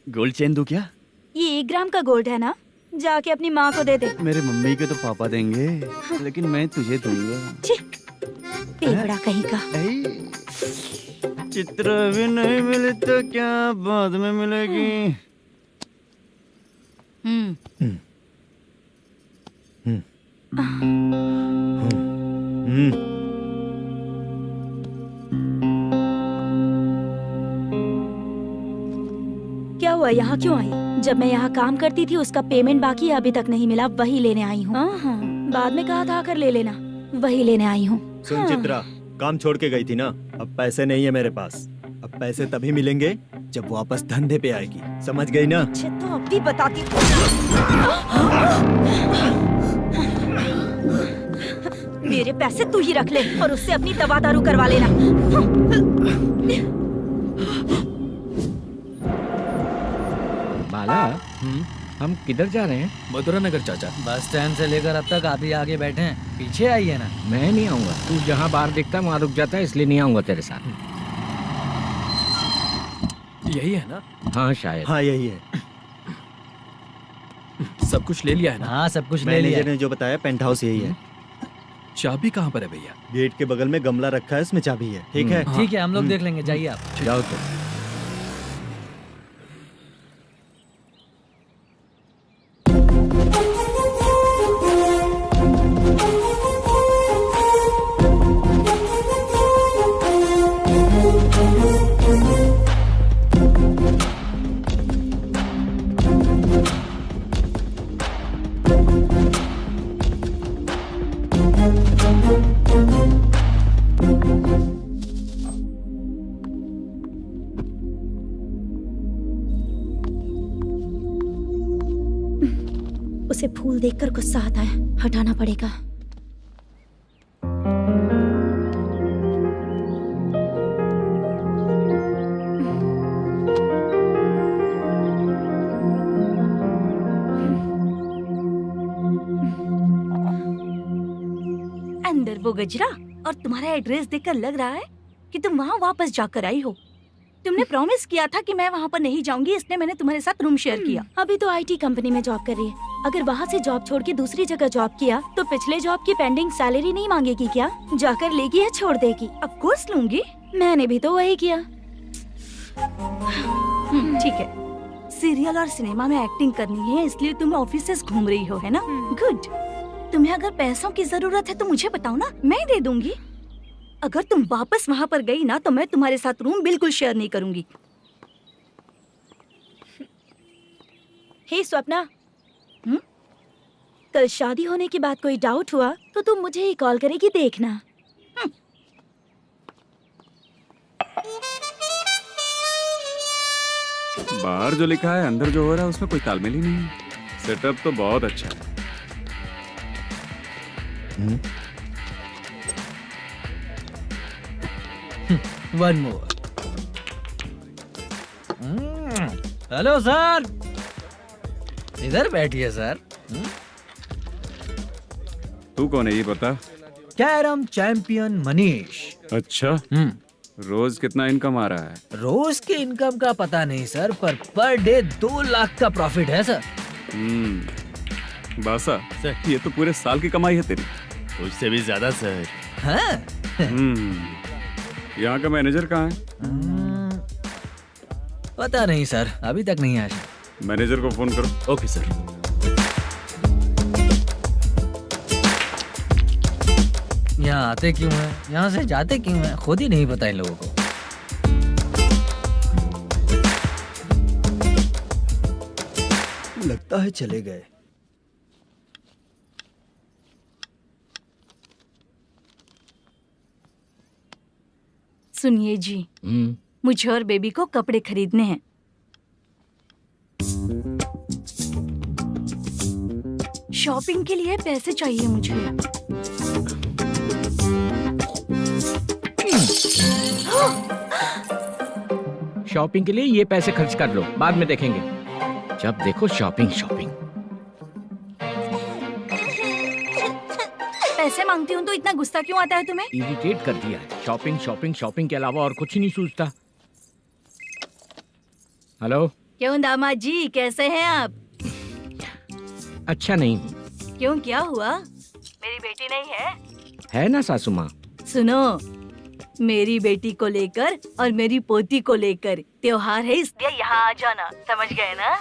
Gold chain दूं क्या? ये 1 ग्राम का गोल्ड है ना, जाके अपनी माँ को दे दे। मेरे मम्मी के तो पापा देंगे, लेकिन मैं तुझे दूंगा। छी, टेबड़ा कहीं का। चित्र भी नहीं मिली तो क्या बाद में मिलेगी। क्या हुआ, यहाँ क्यों आई? जब मैं यहाँ काम करती थी उसका पेमेंट बाकी है, अभी तक नहीं मिला, वही लेने आई हूँ। बाद में कहा था आकर ले लेना, वही लेने आई हूँ। सुन चित्रा, काम छोड़ के गई थी ना, अब पैसे नहीं है मेरे पास। अब पैसे तभी मिलेंगे जब वापस धंधे पे आएगी, समझ गई ना? अच्छा तो अब भी बताती। मेरे पैसे तू ही रख ले और उससे अपनी दवा दारू करवा लेना। बाला, हम किधर जा रहे हैं? मथुरा नगर चाचा। बस स्टैंड से लेकर अब तक आप ही आगे बैठे हैं, पीछे आइए ना। मैं नहीं आऊंगा, तू जहाँ बाहर दिखता वहाँ रुक जाता है, इसलिए नहीं आऊंगा तेरे साथ। यही है ना? हाँ शायद। हाँ यही है। सब कुछ ले लिया है ना? हाँ सब कुछ ले लिया। मैनेजर ने जो बताया पेंट हाउस यही है। चाबी कहाँ पर है भैया? गेट के बगल में गमला रखा है, उसमें चाबी है। ठीक है? ठीक है, हम लोग देख लेंगे, जाइए आप। जाओ तो। उसे फूल देखकर गुस्सा आता है, हटाना पड़ेगा। अंदर वो गजरा और तुम्हारा एड्रेस देखकर लग रहा है कि तुम वहाँ वापस जाकर आई हो। तुमने प्रॉमिस किया था कि मैं वहाँ पर नहीं जाऊंगी, इसलिए मैंने तुम्हारे साथ रूम शेयर किया। अभी तो आईटी कंपनी में जॉब कर रही है। अगर वहाँ से जॉब छोड़ के दूसरी जगह जॉब किया तो पिछले जॉब की पेंडिंग सैलरी नहीं मांगेगी क्या? जाकर लेगी या छोड़ देगी? ऑफ कोर्स लूंगी, मैंने भी तो वही किया। ठीक है, सीरियल और सिनेमा में एक्टिंग करनी है, इसलिए तुम ऑफिसेस घूम रही हो, है ना? गुड। तुम्हें अगर पैसों की जरूरत है तो मुझे बताओ ना, मैं दे दूंगी। अगर तुम वापस वहाँ पर गई ना तो मैं तुम्हारे साथ रूम बिल्कुल शेयर नहीं करूंगी। हे स्वप्ना, कल शादी होने की बात कोई डाउट हुआ तो तुम मुझे ही कॉल करेगी, देखना। बाहर जो लिखा है अंदर जो हो रहा है उसमें कोई तालमेल ही नहीं है। सेटअप तो बहुत अच्छा है। One more. हेलो सर, इधर बैठिए सर। तू कौन है ये बता? Carrom champion Manish. अच्छा, रोज कितना इनकम आ रहा है? रोज के इनकम का पता नहीं सर, पर डे 2 लाख का प्रॉफिट है सर। बासा सर, ये तो पूरे साल की कमाई है तेरी। उससे भी ज्यादा सर। हाँ? यहाँ का मैनेजर कहाँ है? पता नहीं सर, अभी तक नहीं आया। मैनेजर को फोन करो। Okay sir. यहाँ आते क्यों हैं, यहाँ से जाते क्यों हैं, खुद ही नहीं पता इन लोगों को। लगता है चले गए। सुनिए जी, मुझे और बेबी को कपड़े खरीदने हैं। शॉपिंग के लिए पैसे चाहिए मुझे। शॉपिंग के लिए ये पैसे खर्च कर लो, बाद में देखेंगे। जब देखो शॉपिंग शॉपिंग। पैसे मांगती हूँ तो इतना गुस्सा क्यों आता है तुम्हें? इरिटेट कर दिया है। शॉपिंग शॉपिंग शॉपिंग के अलावा और कुछ नहीं सूझता। हेलो, क्यों दामाद जी, कैसे हैं आप? अच्छा नहीं क्यों, क्या हुआ? मेरी बेटी नहीं है? है ना सासू माँ। सुनो, मेरी बेटी को लेकर और मेरी पोती को लेकर त्योहार है, इसलिए यहाँ आ जाना, समझ गए ना?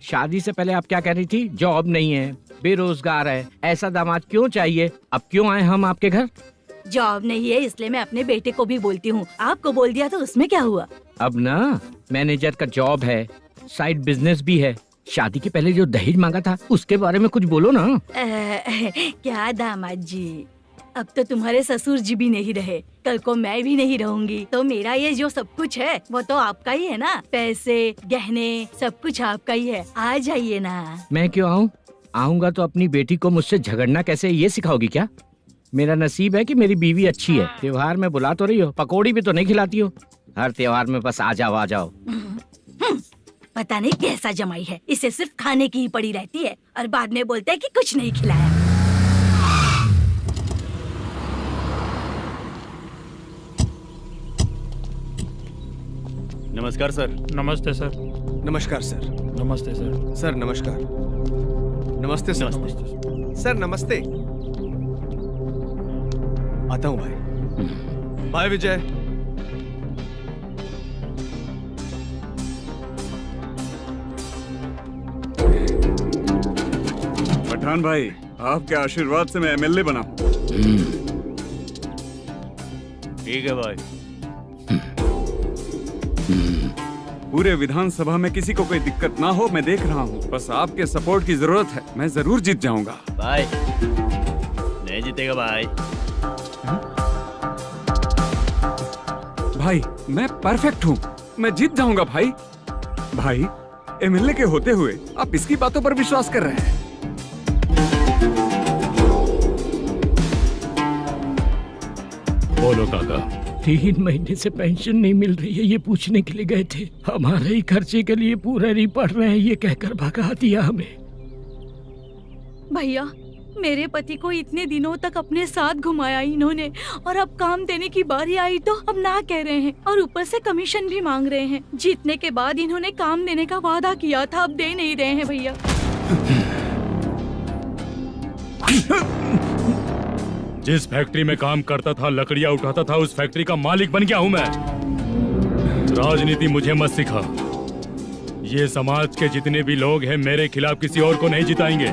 शादी से पहले आप क्या कह रही थी? जॉब नहीं है, बेरोजगार है, ऐसा दामाद क्यों चाहिए? अब क्यों आए हम आपके घर? जॉब नहीं है इसलिए मैं अपने बेटे को भी बोलती हूँ, आपको बोल दिया तो उसमें क्या हुआ? अब ना मैनेजर का जॉब है, साइड बिजनेस भी है। शादी के पहले जो दहेज मांगा था उसके बारे में कुछ बोलो ना। क्या दामाद जी, अब तो तुम्हारे ससुर जी भी नहीं रहे, कल को मैं भी नहीं रहूंगी, तो मेरा ये जो सब कुछ है वो तो आपका ही है ना। पैसे, गहने, सब कुछ आपका ही है। आ जाइए ना। मैं क्यों आऊँ? आऊंगा तो अपनी बेटी को मुझसे झगड़ना कैसे ये सिखाओगी क्या? मेरा नसीब है कि मेरी बीवी अच्छी है। त्योहार में बुला तो रही हो, पकौड़ी भी तो नहीं खिलाती हो। हर त्योहार में बस आ जाओ आ जाओ। पता नहीं कैसा जमाई है, इसे सिर्फ खाने की ही पड़ी रहती है और बाद में बोलते हैं कि कुछ नहीं खिलाया। नमस्कार सर। नमस्ते सर। नमस्कार सर। नमस्ते सर। सर नमस्कार। नमस्ते सर। सर नमस्ते। आता हूँ भाई। बाय विजय। पठान भाई, आपके आशीर्वाद से मैं एमएलए बना हूँ। ठीक है भाई। पूरे विधानसभा में किसी को कोई दिक्कत ना हो, मैं देख रहा हूँ। बस आपके सपोर्ट की जरूरत है, मैं जरूर जीत जाऊंगा। भाई नहीं जीतेगा भाई। भाई मैं परफेक्ट हूँ, मैं जीत जाऊंगा भाई। भाई एमएलए के होते हुए आप इसकी बातों पर विश्वास कर रहे हैं। बोलो काका। 3 महीने से पेंशन नहीं मिल रही है, ये पूछने के लिए गए थे। हमारे ही खर्चे के लिए पूरा नहीं पड़ रहे हैं, ये कहकर भगा दिया हमें। भैया, मेरे पति को इतने दिनों तक अपने साथ घुमाया इन्होंने, और अब काम देने की बारी आई तो अब ना कह रहे हैं, और ऊपर से कमीशन भी मांग रहे हैं। जीतने के बाद इन्होंने काम देने का वादा किया था, अब दे नहीं रहे हैं भैया। जिस फैक्ट्री में काम करता था, लकड़ियां उठाता था, उस फैक्ट्री का मालिक बन गया हूं मैं। राजनीति मुझे मत सिखा। ये समाज के जितने भी लोग हैं मेरे खिलाफ किसी और को नहीं जिताएंगे।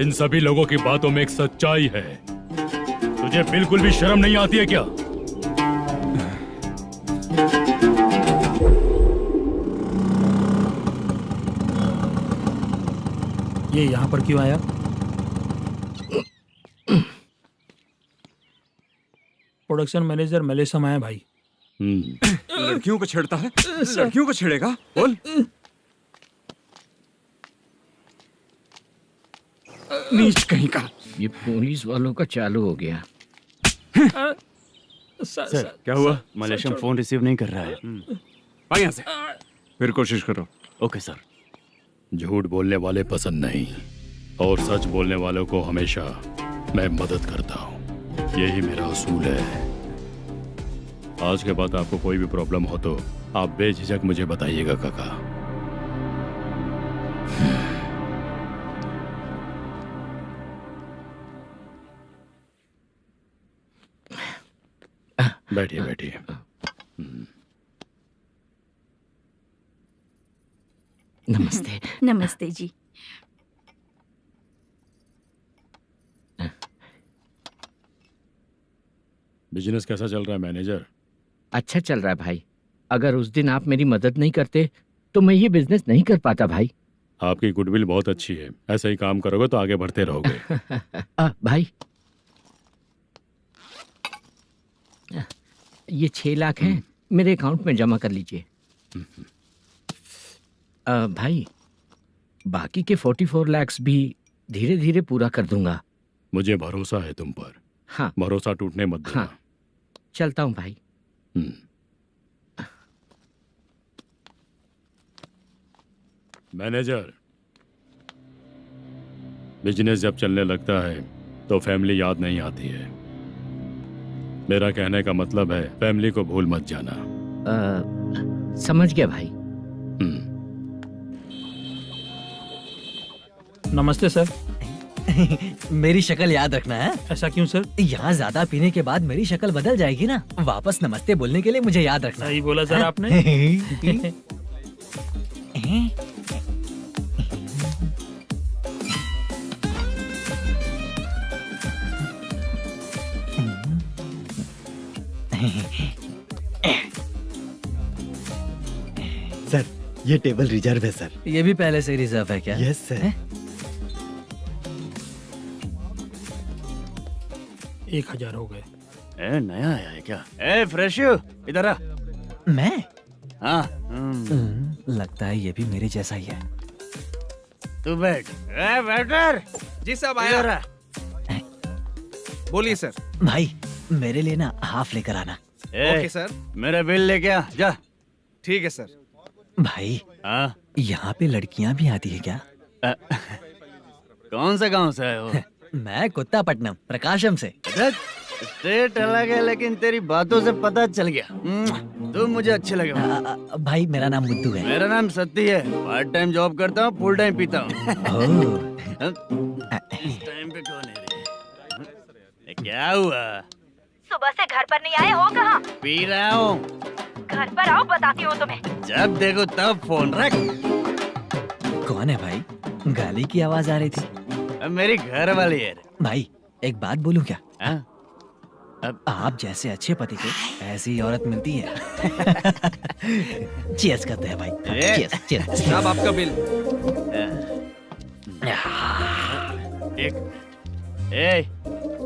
इन सभी लोगों की बातों में एक सच्चाई है। तुझे बिल्कुल भी शर्म नहीं आती है क्या? ये यहाँ पर क्यों आया? प्रोडक्शन मैनेजर मलेशम आया भाई। लड़कियों को छेड़ता है, लड़कियों को छेड़ेगा? बोल। नीच कहीं का। ये पुलिस वालों का चालू हो गया। सर क्या हुआ? मलेशियन फोन रिसीव नहीं कर रहा है। भाई यहाँ से फिर कोशिश करो। Okay sir. झूठ बोलने वाले पसंद नहीं, और सच बोलने वालों को हमेशा मैं मदद करता हूँ। यही मेरा असूल है। आज के बाद आपको कोई भी प्रॉब्लम हो तो आप बेझिझक मुझे बताइएगा काका। बैठिए बैठिए। नमस्ते। नमस्ते जी। बिजनेस कैसा चल रहा है मैनेजर? अच्छा चल रहा है भाई। अगर उस दिन आप मेरी मदद नहीं करते तो मैं ये बिजनेस नहीं कर पाता भाई। आपकी गुडविल बहुत अच्छी है, ऐसा ही काम करोगे तो आगे बढ़ते रहोगे। भाई ये 6 लाख हैं, मेरे अकाउंट में जमा कर लीजिए। भाई बाकी के 44 लाख भी धीरे धीरे पूरा कर दूंगा। मुझे भरोसा है तुम पर। हाँ भरोसा टूटने मत देना। हाँ चलता हूँ भाई। मैनेजर, बिजनेस जब चलने लगता है तो फैमिली याद नहीं आती है। मेरा कहने का मतलब है फैमिली को भूल मत जाना। समझ गया भाई। नमस्ते सर। मेरी शक्ल याद रखना है। ऐसा क्यों सर? यहाँ ज्यादा पीने के बाद मेरी शक्ल बदल जाएगी ना, वापस नमस्ते बोलने के लिए मुझे याद रखना। सही बोला सर आपने। सर ये टेबल रिजर्व है सर। ये भी पहले से रिजर्व है क्या? Yes sir. 1000 हो गए। ए नया आया है क्या? ए फ्रेश इधर आ। मैं? हाँ लगता है ये भी मेरे जैसा ही है। तू बैठ। ए वेटर जी साहब इधर आया। आ। बोलिए सर। भाई मेरे लिए ना हाफ लेकर आना। ए, ओके सर। मेरा बिल लेके आ जा। ठीक है सर। भाई हाँ यहाँ पे लड़कियाँ भी आती है क्या? कौन सा गांव से आए हो? मैं कुत्तापट्टनम प्रकाशम से। स्टेट अलग है लेकिन तेरी बातों से पता चल गया। तू मुझे अच्छे लगे हो। भाई मेरा नाम मुद्दू है। मेरा नाम सत्ती है। पार्ट टाइम जॉब करता हूँ, फुल टाइम पीता हूँ। इस टाइम पे कौन है रे? ये क्या हुआ? सुबह से घर पर नहीं आए हो? कहाँ? पी रहा हूँ। घर पर आओ, बताती हूँ तुम्हें। जब देखो तब फोन रख। कौन है भाई? गाली की आवाज आ रही थी। अब मेरी घर वाली है। भाई एक बात बोलूं क्या? हाँ? आप जैसे अच्छे पति को ऐसी ही औरत मिलती है। चीयर्स करते हैं भाई। Cheers cheers. साहब आपका बिल। एक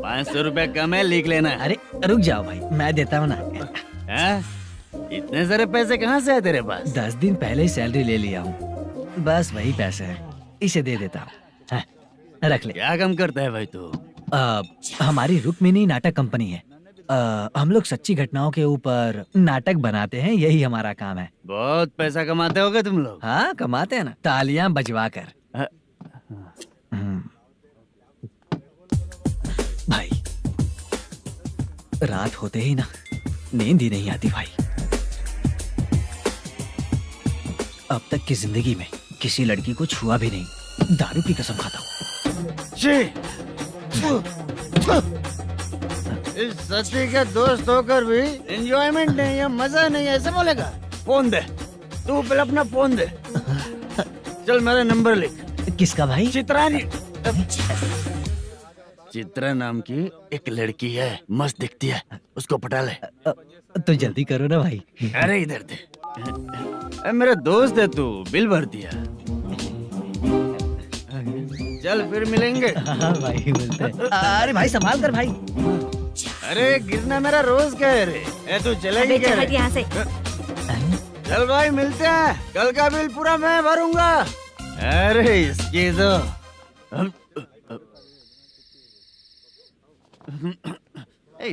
500 रुपया कम है, लिख लेना। अरे रुक जाओ भाई, मैं देता हूँ ना। हाँ? इतने सारे पैसे कहाँ से आए तेरे पास? 10 दिन पहले ही सैलरी ले लिया हूँ, बस वही पैसे हैं, इसे दे देता हूँ। हाँ, रख ले। क्या काम करता है भाई तू? हमारी रुक्मिणी नाटक कंपनी है। हम लोग सच्ची घटनाओं के ऊपर नाटक बनाते हैं, यही हमारा काम है। बहुत पैसा कमाते होगे तुम लोग। हाँ कमाते हैं ना, तालियां बजवा कर। भाई रात होते ही ना नींद ही नहीं आती भाई। अब तक की जिंदगी में किसी लड़की को छुआ भी नहीं, दारू की कसम खाता हूँ। इस सच्ची का दोस्त होकर भी एंजॉयमेंट नहीं है, मजा नहीं है, ऐसे बोलेगा? फोन दे, तू पहले अपना फोन दे। चल मेरा नंबर लिख। किसका भाई? चित्रानी। चित्रा नाम की एक लड़की है, मस्त दिखती है, उसको पटा ले। तो जल्दी करो ना भाई। अरे इधर दे। अरे मेरा दोस्त है तू, बिल भर दिया। चल फिर मिलेंगे। हाँ भाई मिलते हैं। अरे भाई संभाल कर भाई। अरे गिरना मेरा रोज का है रे। ए तू चलेगी क्या रे? यहाँ से। चल भाई मिलते हैं, कल का बिल पूरा मैं भरूंगा। अरे इसकी तो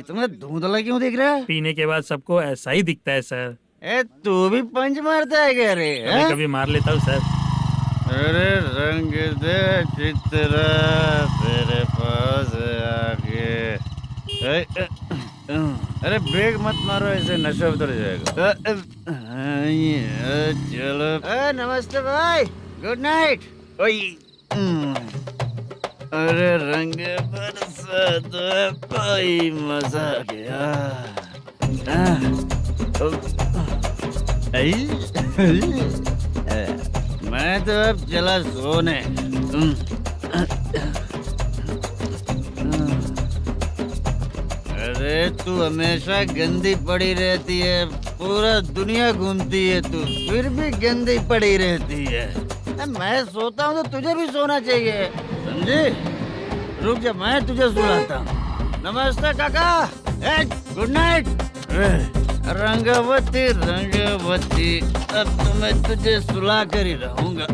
तुम्हें धुंधला क्यों दिख रहा है? पीने के बाद सबको ऐसा ही दिखता है सर। ए तू भी पंच मारता है क्या रे? कभी कभी मार लेता हूँ सर। अरे रंग दे चित्रा तेरे पास आके। अरे ब्रेक मत मारो, ऐसे नशा उतर जाएगा। चलो। नमस्ते भाई, गुड नाइट। अरे रंग बरसात भाई, मजा आ गया। मैं तो अब चला सोने। अरे तू हमेशा गंदी पड़ी रहती है, पूरा दुनिया घूमती है तू, फिर भी गंदी पड़ी रहती है। मैं सोता हूँ तो तुझे भी सोना चाहिए, समझे? रुक जा, मैं तुझे सुलाता हूँ। नमस्ते काका, गुड नाइट। रंगवती रंगवती, अब तो मैं तुझे सुला कर ही रहूंगा।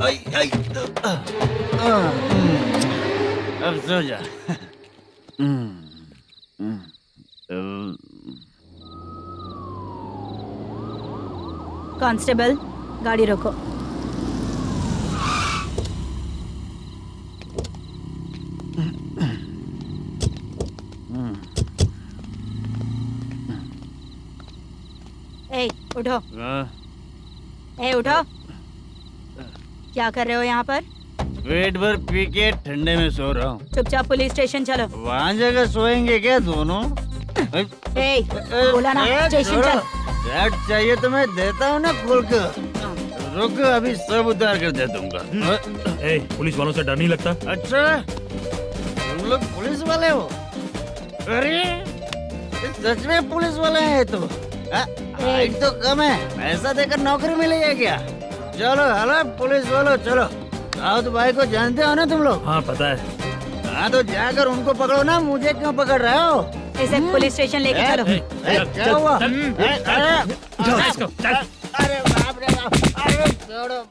अब सो जा। कांस्टेबल, गाड़ी रोको। ए, उठो। ए उठो। क्या कर रहे हो यहाँ पर? पेट भर पी के ठंडे में सो रहा हूँ। चुपचाप पुलिस स्टेशन चलो। वहाँ जगह सोएंगे क्या दोनों? ए, बोला ना स्टेशन चल। शर्ट चाहिए तो मैं देता हूँ ना खोल कर। रुक अभी सब उतार कर दे दूंगा। ए, पुलिस वालों से डर नहीं लगता? अच्छा तुम लोग पुलिस वाले हो? अरे ये सच में पुलिस वाले हैं तो? हाइट तो कम है, पैसा देकर नौकरी मिलेगी क्या? चलो हेलो पुलिस वालों चलो। राउत भाई को जानते हो ना तुम लोग? हाँ पता है। हाँ तो जाकर उनको पकड़ो ना, मुझे क्यों पकड़ रहे हो? इसे पुलिस स्टेशन लेके चलो। क्या हुआ? चल। अरे बाप रे बाप, अरे छोड़ो।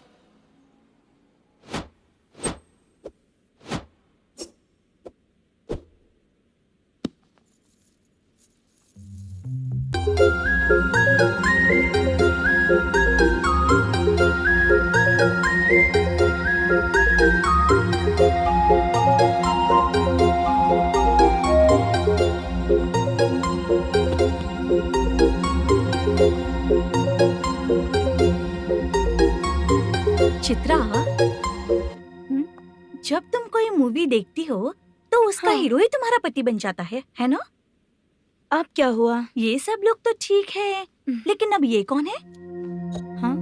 चित्रा, जब तुम कोई मूवी देखती हो तो उसका हीरो ही तुम्हारा पति बन जाता है ना? अब क्या हुआ? ये सब लोग तो ठीक है, लेकिन अब ये कौन है? हाँ?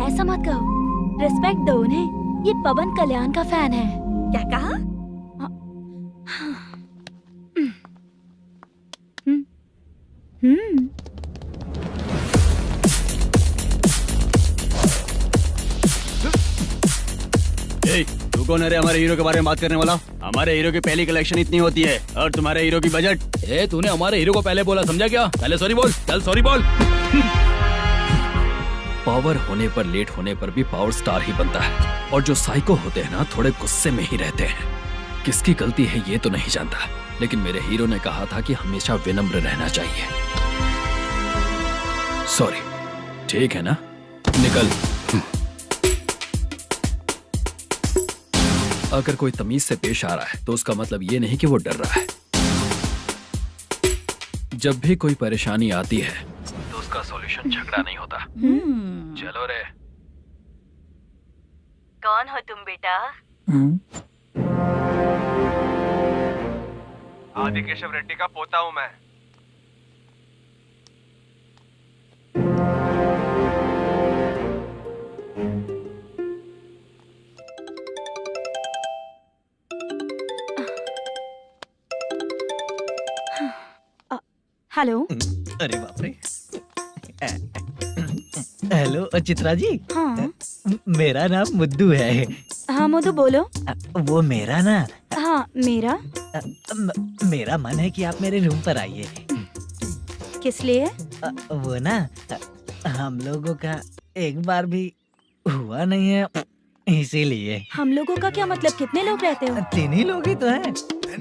ऐसा मत कहो, रिस्पेक्ट दो उन्हें। ये पवन कल्याण का फैन है। क्या कहा? तू कौन है रे हमारे हीरो के बारे में बात करने वाला? हमारे हीरो की पहली कलेक्शन इतनी होती है और तुम्हारे हीरो की बजट। तूने हमारे हीरो को पहले बोला, समझा क्या? पहले सॉरी बोल, चल सॉरी बोल। पावर होने पर लेट होने पर भी पावर स्टार ही बनता है, और जो साइको होते हैं ना थोड़े गुस्से में ही रहते हैं। किसकी गलती है ये तो नहीं जानता, लेकिन मेरे हीरो ने कहा था कि हमेशा विनम्र रहना चाहिए। सॉरी, ठीक है ना? निकल। अगर कोई तमीज से पेश आ रहा है तो उसका मतलब ये नहीं कि वो डर रहा है। जब भी कोई परेशानी आती है तो उसका सॉल्यूशन झगड़ा नहीं होता। चलो रे। कौन हो तुम बेटा? आदि केशव रेड्डी का पोता हूँ मैं। हेलो। अरे बाप रे। हेलो चित्रा जी। हाँ मेरा नाम मुद्दू है। हाँ मधु बोलो। वो मेरा ना। हाँ मेरा। मेरा मन है कि आप मेरे रूम पर आइए। किस लिए? वो ना हम लोगों का एक बार भी हुआ नहीं है, इसीलिए। हम लोगों का क्या मतलब? कितने लोग रहते हो? 3 ही लोग ही तो हैं।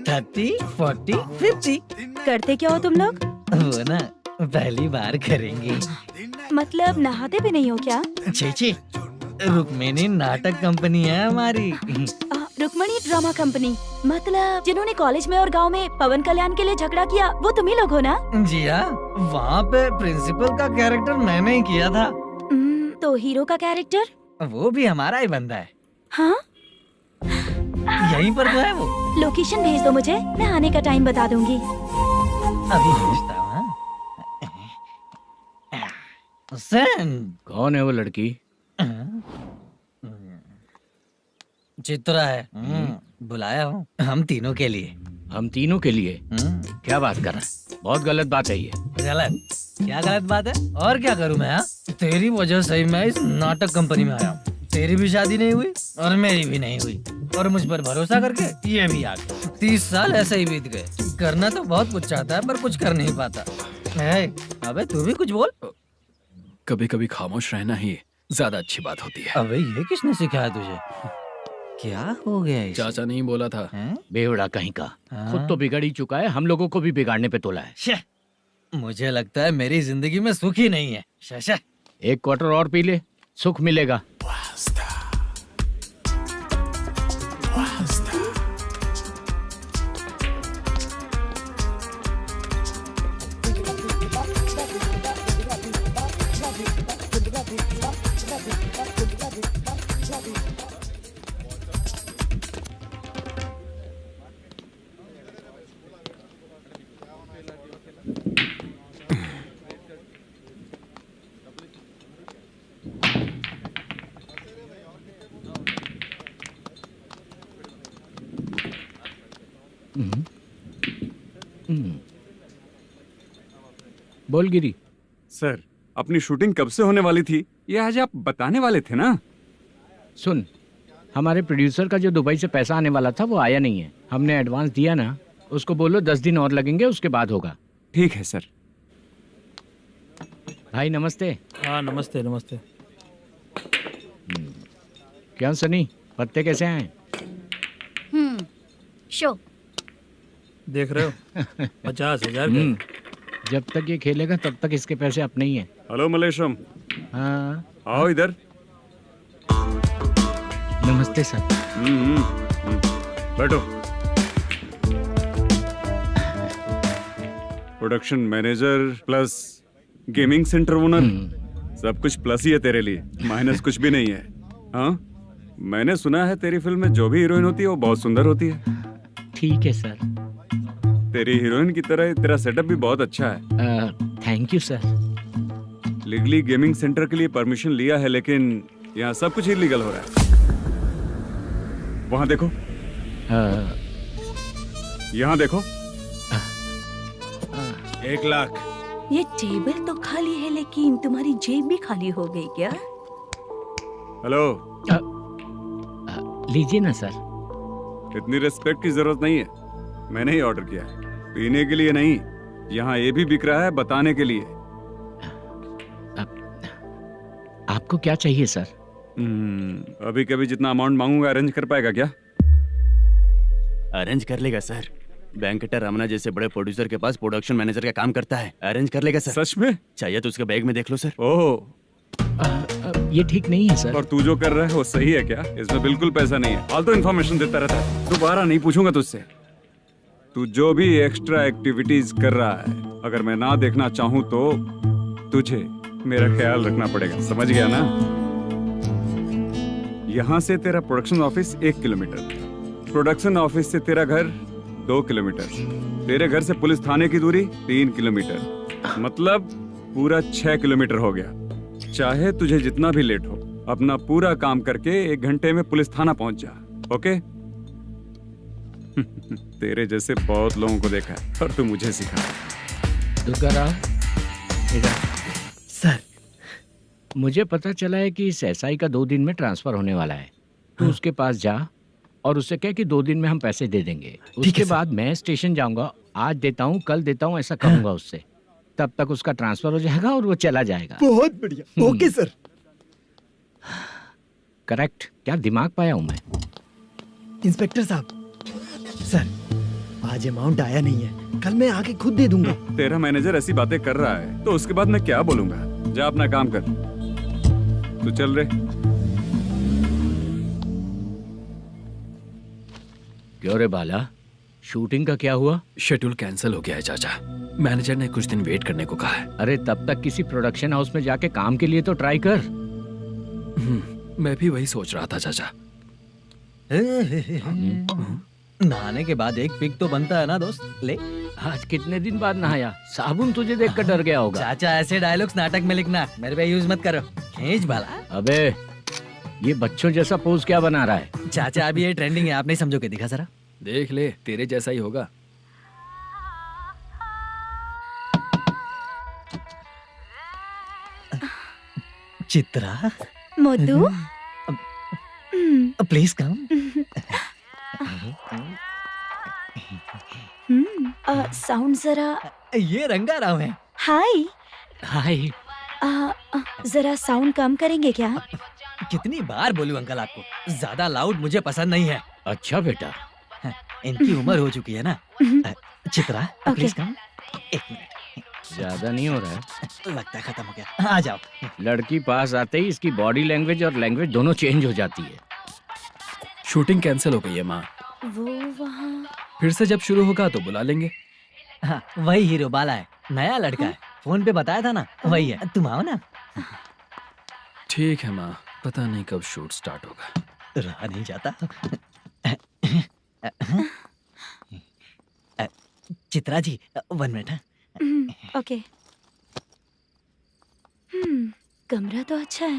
30, 40, 50। करते क्या हो तुम लोग? वो ना पहली बार करेंगे। मतलब नहाते भी नहीं हो क्या? छी, रुक्मिणी नाटक कंपनी है हमारी। Rukmini drama company? मतलब जिन्होंने कॉलेज में और गांव में पवन कल्याण के लिए झगड़ा किया वो तुम ही लोग हो ना? जी हाँ, वहाँ पे प्रिंसिपल का कैरेक्टर मैंने ही किया था। तो हीरो का कैरेक्टर? वो भी हमारा ही बंदा है। हाँ? यहीं पर तो है वो। लोकेशन भेज दो मुझे, मैं आने का टाइम बता दूंगी। अभी भेजता हूँ। कौन है वो लड़की? चित्रा है। बुलाया हूँ हम तीनों के लिए। हम तीनों के लिए? क्या बात कर रहा है? बहुत गलत बात है ये। गलत? क्या गलत बात है? और क्या करूँ मैं? तेरी वजह से ही मैं इस नाटक कंपनी में आया हूँ। तेरी भी शादी नहीं हुई और मेरी भी नहीं हुई, और मुझ पर भरोसा करके ये भी आ गया। 30 साल ऐसे ही बीत गए। करना तो बहुत कुछ चाहता है पर कुछ कर नहीं पाता। अबे तू भी कुछ बोल। कभी कभी खामोश रहना ही ज्यादा अच्छी बात होती है। अबे ये किसने सिखाया तुझे? क्या हो गया इसे? चाचा नहीं बोला था। बेवड़ा कहीं का। खुद तो बिगड़ ही चुका है, हम लोगों को भी बिगाड़ने पे तोला है। मुझे लगता है मेरी जिंदगी में सुख ही नहीं है। शशा, 1 क्वार्टर और पी ले, सुख मिलेगा। बोल गिरी। सर, अपनी शूटिंग कब से होने वाली थी ये आज आप बताने वाले थे ना? सुन, हमारे प्रोड्यूसर का जो दुबई से पैसा आने वाला था वो आया नहीं है। हमने एडवांस दिया ना, उसको बोलो 10 दिन और लगेंगे, उसके बाद होगा। ठीक है सर। भाई नमस्ते। हाँ नमस्ते नमस्ते। क्या सनी, पत्ते कैसे आए? शो। देख रहे हो 50,000 का। जब तक ये खेलेगा तब तक इसके पैसे अपने ही हैं। हेलो मलेशम। हाँ आओ इधर। नमस्ते सर। बैठो। Production manager plus gaming centre owner, सब कुछ प्लस ही है तेरे लिए, माइनस कुछ भी नहीं है। हाँ, मैंने सुना है तेरी फिल्म में जो भी हीरोइन होती है वो बहुत सुंदर होती है। ठीक है सर। तेरी हीरोइन की तरह तेरा सेटअप भी बहुत अच्छा है। Thank you sir. Legally gaming centre के लिए परमिशन लिया है, लेकिन यहाँ सब कुछ इलीगल हो रहा है। वहाँ देखो, यहाँ देखो। 1 लाख। ये टेबल तो खाली है लेकिन तुम्हारी जेब भी खाली हो गई क्या? हेलो। लीजिए ना सर। इतनी रिस्पेक्ट की जरूरत नहीं है, मैंने ही ऑर्डर किया है, पीने के लिए नहीं। यहाँ ये भी बिक रहा है बताने के लिए। आपको क्या चाहिए सर? अभी कभी जितना अमाउंट मांगूंगा अरेंज कर पाएगा क्या? अरेंज कर लेगा सर। वेंकटर रमना जैसे बड़े प्रोड्यूसर के पास प्रोडक्शन मैनेजर का काम करता है, अरेंज कर लेगा सर। सच में? चाहिए तो उसके बैग में देख लो सर। ओह, ये ठीक नहीं है सर। और तू जो कर रहा है वो सही है क्या? इसमें बिल्कुल पैसा नहीं है, फालतू इन्फॉर्मेशन देता रहता है। दोबारा नहीं पूछूंगा तुझसे। तू जो भी एक्स्ट्रा एक्टिविटीज कर रहा है, अगर मैं ना देखना चाहूँ तो तुझे मेरा ख्याल रखना पड़ेगा, समझ गया ना? यहाँ से तेरा production office 1 kilometre, production office से तेरा घर 2 किलोमीटर, तेरे घर से पुलिस थाने की दूरी 3 किलोमीटर, मतलब पूरा 6 किलोमीटर हो गया। चाहे तुझे जितना भी लेट हो, अपना पूरा काम करके 1 घंटे में पुलिस थाना पहुंच जा, ओके? तेरे जैसे बहुत लोगों को देखा है और तू मुझे सिखा। सर, मुझे पता चला है कि इस एसआई का 2 दिन में ट्रांसफर होने वाला है। तो उसके पास जा और उससे कह कि 2 दिन में हम पैसे दे देंगे। उसके बाद मैं स्टेशन जाऊंगा, आज देता हूँ कल देता हूँ ऐसा कहूंगा उससे। तब तक उसका ट्रांसफर हो जाएगा और वो चला जाएगा। बहुत बढ़िया। Okay sir. करेक्ट। क्या दिमाग पाया हूँ मैं। इंस्पेक्टर साहब, सर आज अमाउंट आया नहीं है, कल मैं आके खुद दे दूंगा। तेरा मैनेजर ऐसी बातें कर रहा है तो उसके बाद मैं क्या बोलूंगा? जा अपना काम कर। तू चल रे। क्यों रे बाला, शूटिंग का क्या हुआ? शेड्यूल कैंसिल हो गया है चाचा। मैनेजर ने कुछ दिन वेट करने को कहा है। अरे तब तक किसी प्रोडक्शन हाउस में जाके काम के लिए तो ट्राई कर। मैं भी वही सोच रहा था चाचा। नहाने के बाद एक पिक तो बनता है ना दोस्त। ले, आज कितने दिन बाद नहाया? साबुन तुझे देखकर डर गया होगा। चाचा ऐसे डायलॉग्स नाटक में लिखना, मेरे पे यूज मत करो। खींच बाला। अबे ये बच्चों जैसा पोज क्या बना रहा है? चाचा अभी ये ट्रेंडिंग है, आप नहीं समझोगे। दिखा जरा। देख ले, तेरे जैसा ही होगा। Chitra, Modu, please come. Sound जरा। ये रंगाराव है। हाय। हाय। जरा साउंड कम करेंगे क्या? कितनी बार बोलूं अंकल आपको, ज्यादा लाउड मुझे पसंद नहीं है। अच्छा बेटा, इनकी उम्र हो चुकी है ना। Chitra, please come. 1 मिनट। ज्यादा नहीं हो रहा है? लगता है खत्म हो गया। आ जाओ। लड़की पास आते ही इसकी बॉडी लैंग्वेज और लैंग्वेज दोनों चेंज हो जाती है। शूटिंग कैंसिल हो गई है माँ। वो वहाँ। फिर से जब शुरू होगा तो बुला लेंगे। हाँ, वही हीरो बाला है, नया लड़का है। फोन पे बताया था ना, वही है। तुम आओ ना। ठीक है माँ, पता नहीं कब शूट स्टार्ट होगा। रहा नहीं जाता। चित्रा जी 1 मिनट। ओके। कमरा तो अच्छा है।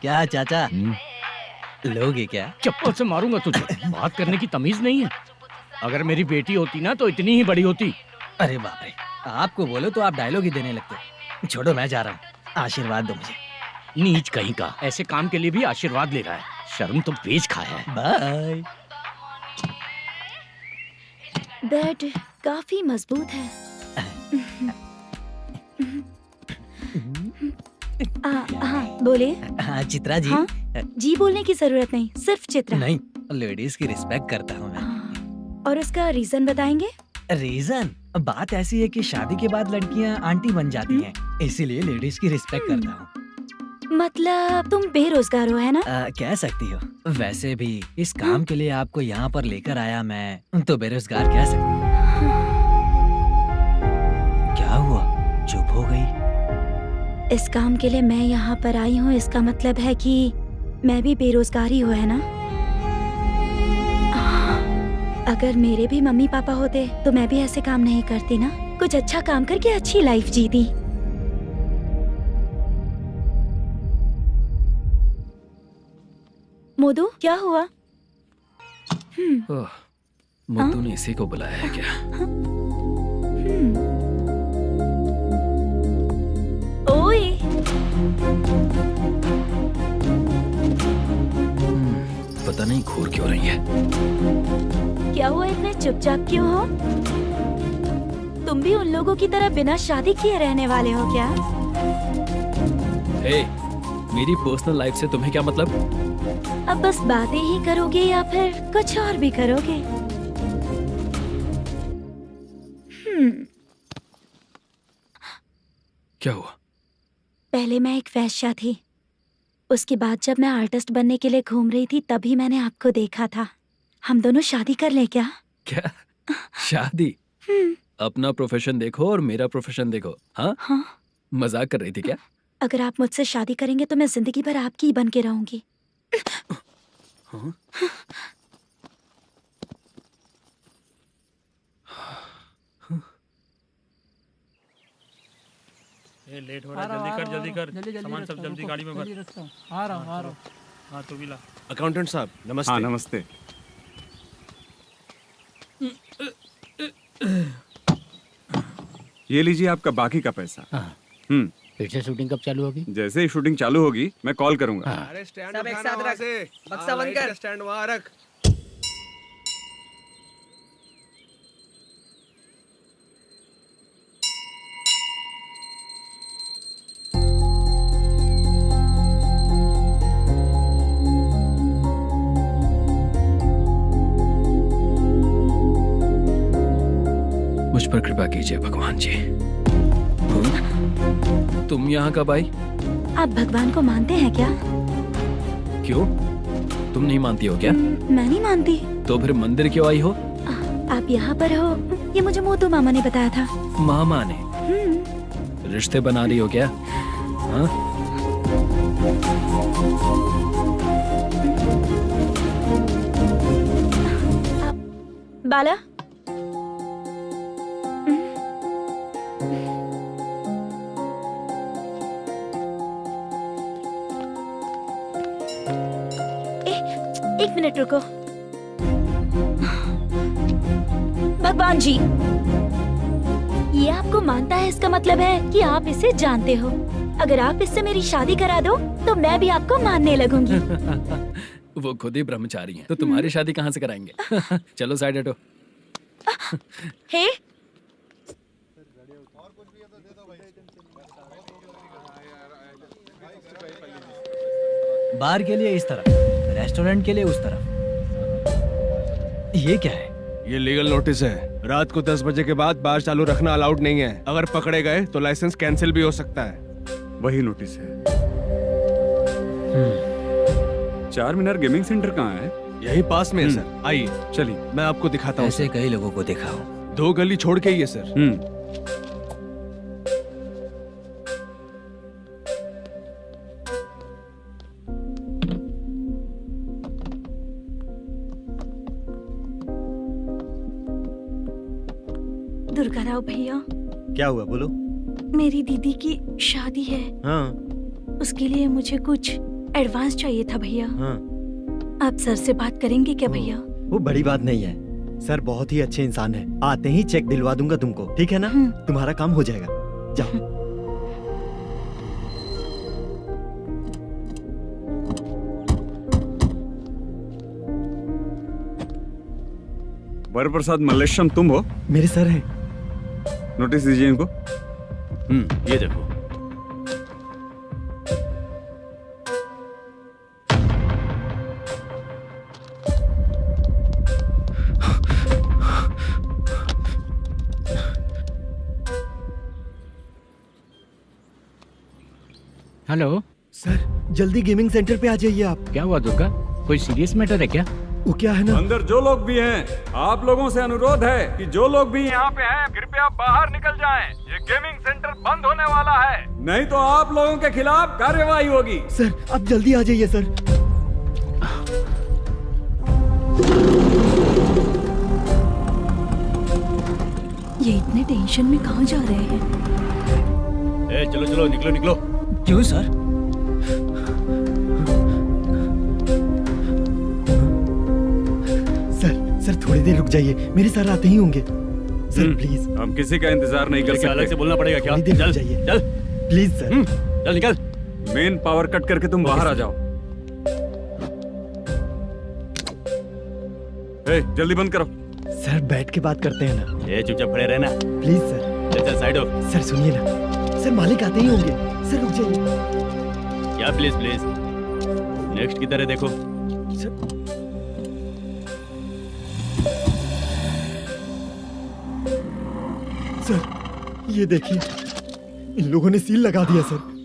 क्या चाचा, लोगे क्या? चप्पल से मारूंगा तुझे। बात करने की तमीज नहीं है। अगर मेरी बेटी होती ना तो इतनी ही बड़ी होती। अरे बाप रे, आपको बोलो तो आप डायलॉग ही देने लगते। छोड़ो, मैं जा रहा हूँ, आशीर्वाद दो मुझे। नीच कहीं का, ऐसे काम के लिए भी आशीर्वाद ले रहा है। शर्म तो बेच खाया है। बाय। बेड काफी मजबूत है। हाँ बोले। हाँ चित्रा जी। हाँ? जी बोलने की जरूरत नहीं, सिर्फ चित्रा। नहीं, लेडीज की रिस्पेक्ट करता हूँ मैं। और उसका रीजन बताएंगे? रीजन? बात ऐसी है कि शादी के बाद लड़कियाँ आंटी बन जाती हैं, इसीलिए लेडीज की रिस्पेक्ट करता हूँ। मतलब तुम बेरोजगार हो, है ना? कह सकती हो। वैसे भी इस काम के लिए आपको यहाँ पर लेकर आया मैं, तो बेरोजगार कह सकती हूँ। क्या हुआ, चुप हो गई? इस काम के लिए मैं यहाँ पर आई हूँ, इसका मतलब है कि मैं भी बेरोजगार ही हूँ, है ना? अगर मेरे भी मम्मी पापा होते तो मैं भी ऐसे काम नहीं करती ना। कुछ अच्छा काम करके अच्छी लाइफ जीती। मोदू, क्या हुआ? ओह, मुद्दू ने इसी को बुलाया है क्या? ओए, पता नहीं घूर क्यों रही है। क्या हुआ, इतने चुपचाप क्यों हो? तुम भी उन लोगों की तरह बिना शादी किए रहने वाले हो क्या? हे, मेरी पर्सनल लाइफ से तुम्हें क्या मतलब? अब बस बातें ही करोगे या फिर कुछ और भी करोगे? क्या हुआ? पहले मैं एक वेश्या थी, उसके बाद जब मैं आर्टिस्ट बनने के लिए घूम रही थी तभी मैंने आपको देखा था। हम दोनों शादी कर ले क्या? क्या शादी? अपना प्रोफेशन देखो और मेरा प्रोफेशन देखो। हाँ? हाँ। मजाक कर रही थी क्या? अगर आप मुझसे शादी करेंगे तो मैं जिंदगी भर आपकी ही बन के रहूंगी। हाँ? ये लेट हो रहा है, जल्दी कर। सामान सब जल्दी गाड़ी में भर। आ रहा हूँ। हाँ तू भी ला। अकाउंटेंट साहब नमस्ते। हाँ नमस्ते। ये लीजिए आपका बाकी का पैसा। फिर से शूटिंग कब चालू होगी? जैसे ही शूटिंग चालू होगी मैं कॉल करूंगा। अरे स्टैंड सब एक साथ रख, बक्सा बंद कर। स्टैंड वहाँ रख। मुझ पर कृपा कीजिए भगवान जी। तुम यहाँ कब आई? आप भगवान को मानते हैं क्या? क्यों? तुम नहीं मानती हो क्या? मैं नहीं मानती। तो फिर मंदिर क्यों आई हो? आप यहाँ पर हो ये मुझे मोदू मामा ने बताया था। मामा ने? रिश्ते बना रही हो क्या? हाँ? बाला, एक मिनट रुको। भगवान जी, ये आपको मानता है, इसका मतलब है कि आप इसे जानते हो। अगर आप इससे मेरी शादी करा दो तो मैं भी आपको मानने लगूंगी। वो खुद ही ब्रह्मचारी हैं, तो तुम्हारी शादी कहाँ से कराएंगे? चलो साइड हटो। हे, बार के लिए इस तरफ, रेस्टोरेंट के लिए उस तरफ। ये क्या है? ये लीगल नोटिस है। रात को 10 बजे के बाद बार चालू रखना अलाउड नहीं है। अगर पकड़े गए तो लाइसेंस कैंसिल भी हो सकता है। वही नोटिस है। चार मीनार गेमिंग सेंटर कहाँ है? यही पास में है सर, आइए चलिए। मैं आपको दिखाता हूँ। ऐसे कई लोगों को देखा हूँ। 2 गली छोड़ के ही है सर। दुर्गा राव भैया, क्या हुआ बोलो। मेरी दीदी की शादी है, हाँ उसके लिए मुझे कुछ एडवांस चाहिए था भैया। हाँ। आप सर से बात करेंगे क्या भैया? वो बड़ी बात नहीं है, सर बहुत ही अच्छे इंसान है। आते ही चेक दिलवा दूंगा तुमको, ठीक है ना? तुम्हारा काम हो जाएगा, जाओ। वरप्रसाद मल्लेश्वरम तुम हो? मेरे सर हैं। नोटिस दीजिए इनको। ये देखो। हेलो सर, जल्दी गेमिंग सेंटर पे आ जाइए आप। क्या हुआ दुर्गा, कोई सीरियस मैटर है क्या? वो क्या है ना, अंदर जो लोग भी हैं, आप लोगों से अनुरोध है कि जो लोग भी यहाँ पे हैं, कृपया बाहर निकल जाएं। ये गेमिंग सेंटर बंद होने वाला है, नहीं तो आप लोगों के खिलाफ कार्यवाही होगी। सर आप जल्दी आ जाइए सर। ये इतने टेंशन में कहाँ जा रहे हैं? चलो चलो, निकलो निकलो। क्यों सर? सर थोड़ी देर रुक जाइए, मेरे सर आते ही होंगे। Sir please. हम किसी का इंतजार नहीं कर सकते। अलग से बोलना पड़ेगा क्या? थोड़ी देर चल रुक जाइए चल प्लीज सर। चल निकल। मेन पावर कट करके तुम बाहर आ जाओ। जल्दी बंद करो। सर बैठ के बात करते हैं ना। चुपचाप खड़े रहना। Please sir. चल चल साइड हो। सर सुनिए ना, सर मालिक आते ही होंगे। सर रुक जाइए। क्या प्लीज प्लीज? नेक्स्ट की तरह देखो। सर ये देखिए, इन लोगों ने सील लगा दिया सर।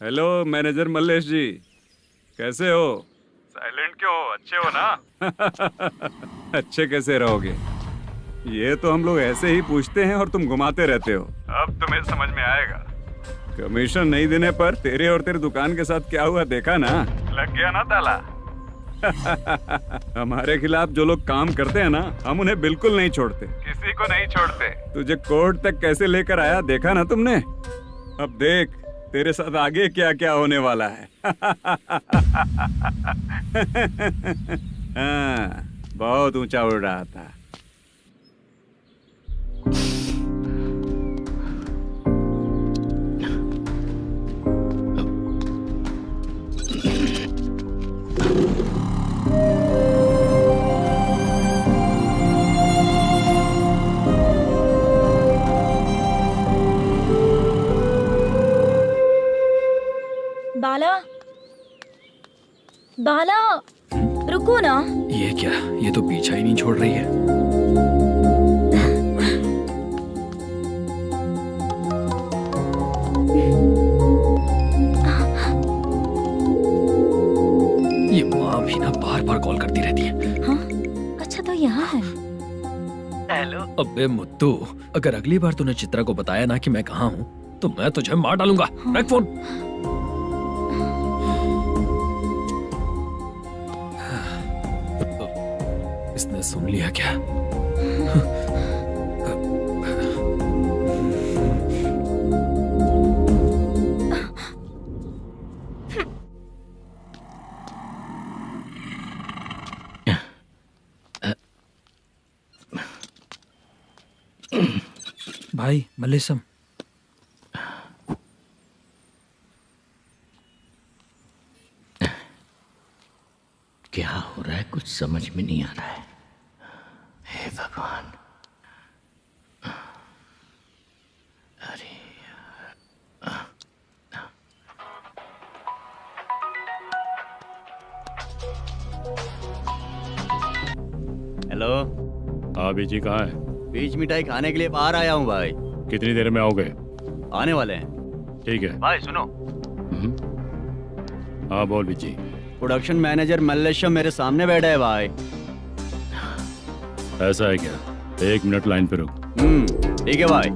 हेलो मैनेजर मल्लेश जी, कैसे हो? साइलेंट क्यों हो? अच्छे हो ना? अच्छे कैसे रहोगे? ये तो हम लोग ऐसे ही पूछते हैं और तुम घुमाते रहते हो। अब तुम्हें समझ में आएगा। कमीशन नहीं देने पर तेरे और तेरी दुकान के साथ क्या हुआ देखा ना? लग गया ना ताला। हमारे खिलाफ जो लोग काम करते हैं ना, हम उन्हें बिल्कुल नहीं छोड़ते, किसी को नहीं छोड़ते। तुझे कोर्ट तक कैसे लेकर आया देखा ना तुमने? अब देख तेरे साथ आगे क्या क्या होने वाला है। हाँ, बहुत ऊंचा उड़ रहा था। बाला, बाला, रुको ना। ये क्या, ये तो पीछा ही नहीं छोड़ रही है। ये माँ भी ना बार बार कॉल करती रहती है। हाँ? अच्छा तो यहाँ है। हेलो। अबे मुत्तू, अगर अगली बार तूने चित्रा को बताया ना कि मैं कहाँ हूँ तो मैं तुझे मार डालूंगा। रख फोन। इसने सुन लिया क्या? भाई मल्लेशम, क्या हो रहा है, कुछ समझ में नहीं आ रहा है। हे भगवान। हाँ बीजी कहाँ है? बीच मिठाई खाने के लिए बाहर आया हूँ भाई। कितनी देर में आओगे? आने वाले हैं। ठीक है। भाई सुनो, हाँ बोल बीजी। प्रोडक्शन मैनेजर मल्लेशम मेरे सामने बैठा है भाई। ऐसा है क्या? 1 मिनट लाइन पे रुक। ठीक है भाई।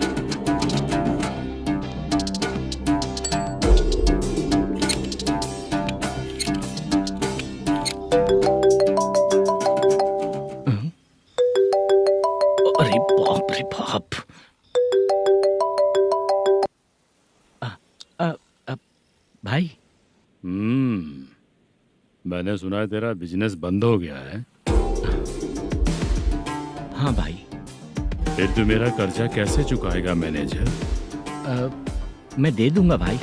अरे बाप रे बाप। भाई मैंने सुना है तेरा बिजनेस बंद हो गया है। हाँ भाई। फिर तू मेरा कर्जा कैसे चुकाएगा मैनेजर? मैं दे दूंगा भाई।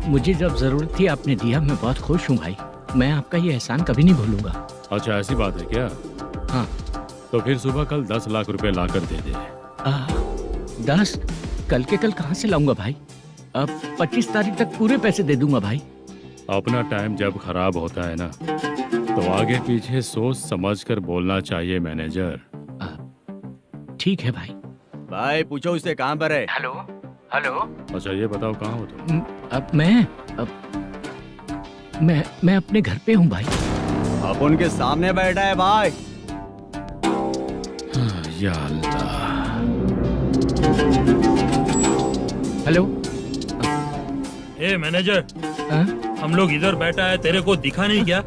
मुझे जब जरूरत थी आपने दिया, मैं बहुत खुश हूँ भाई। मैं आपका ये एहसान कभी नहीं भूलूंगा। अच्छा ऐसी बात है क्या? हाँ। तो फिर सुबह कल 10 लाख रुपए लाकर दे दे। 10? कल के कल कहाँ से लाऊंगा भाई? अब 25 तारीख तक पूरे पैसे दे दूंगा भाई। अपना टाइम जब खराब होता है ना, तो आगे पीछे सोच समझ कर बोलना चाहिए मैनेजर। ठीक है भाई। भाई पूछो उससे कहाँ पर है। Hello hello. अच्छा ये बताओ कहाँ हो तुम? अब मैं अपने घर पे हूँ भाई। अब उनके सामने बैठा है भाई। या अल्लाह। हेलो। ए मैनेजर, हम लोग इधर बैठा है, तेरे को दिखा नहीं क्या?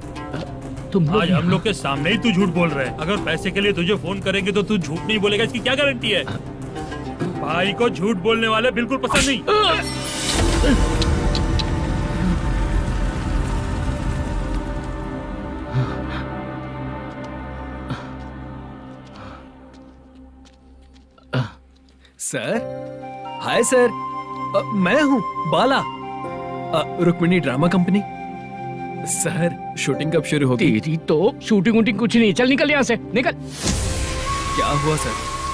तुम आज हम लोग के सामने ही तू झूठ बोल रहा है। अगर पैसे के लिए तुझे फोन करेंगे तो तू झूठ नहीं बोलेगा, इसकी क्या गारंटी है? भाई को झूठ बोलने वाले बिल्कुल पसंद नहीं। सर, हाय सर, मैं हूँ Bala, Rukmini drama company. Sir shooting कब शुरू होगी? तेरी तो शूटिंग वूटिंग कुछ नहीं। चल निकल यहाँ से, निकल। क्या हुआ सर,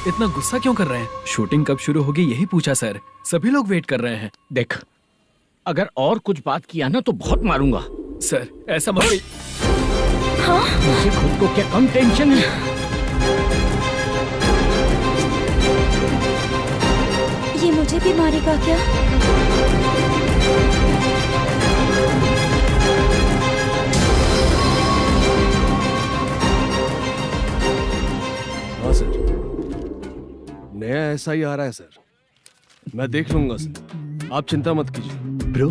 इतना गुस्सा क्यों कर रहे हैं? शूटिंग कब शुरू होगी यही पूछा सर, सभी लोग वेट कर रहे हैं। देख, अगर और कुछ बात किया ना तो बहुत मारूंगा। सर ऐसा मत। हाँ? मुझे खुद को क्या कम टेंशन है? ये मुझे भी मारेगा क्या? हाँ सर, नया ऐसा ही आ रहा है सर। मैं देख लूंगा सर, आप चिंता मत कीजिए। ब्रो,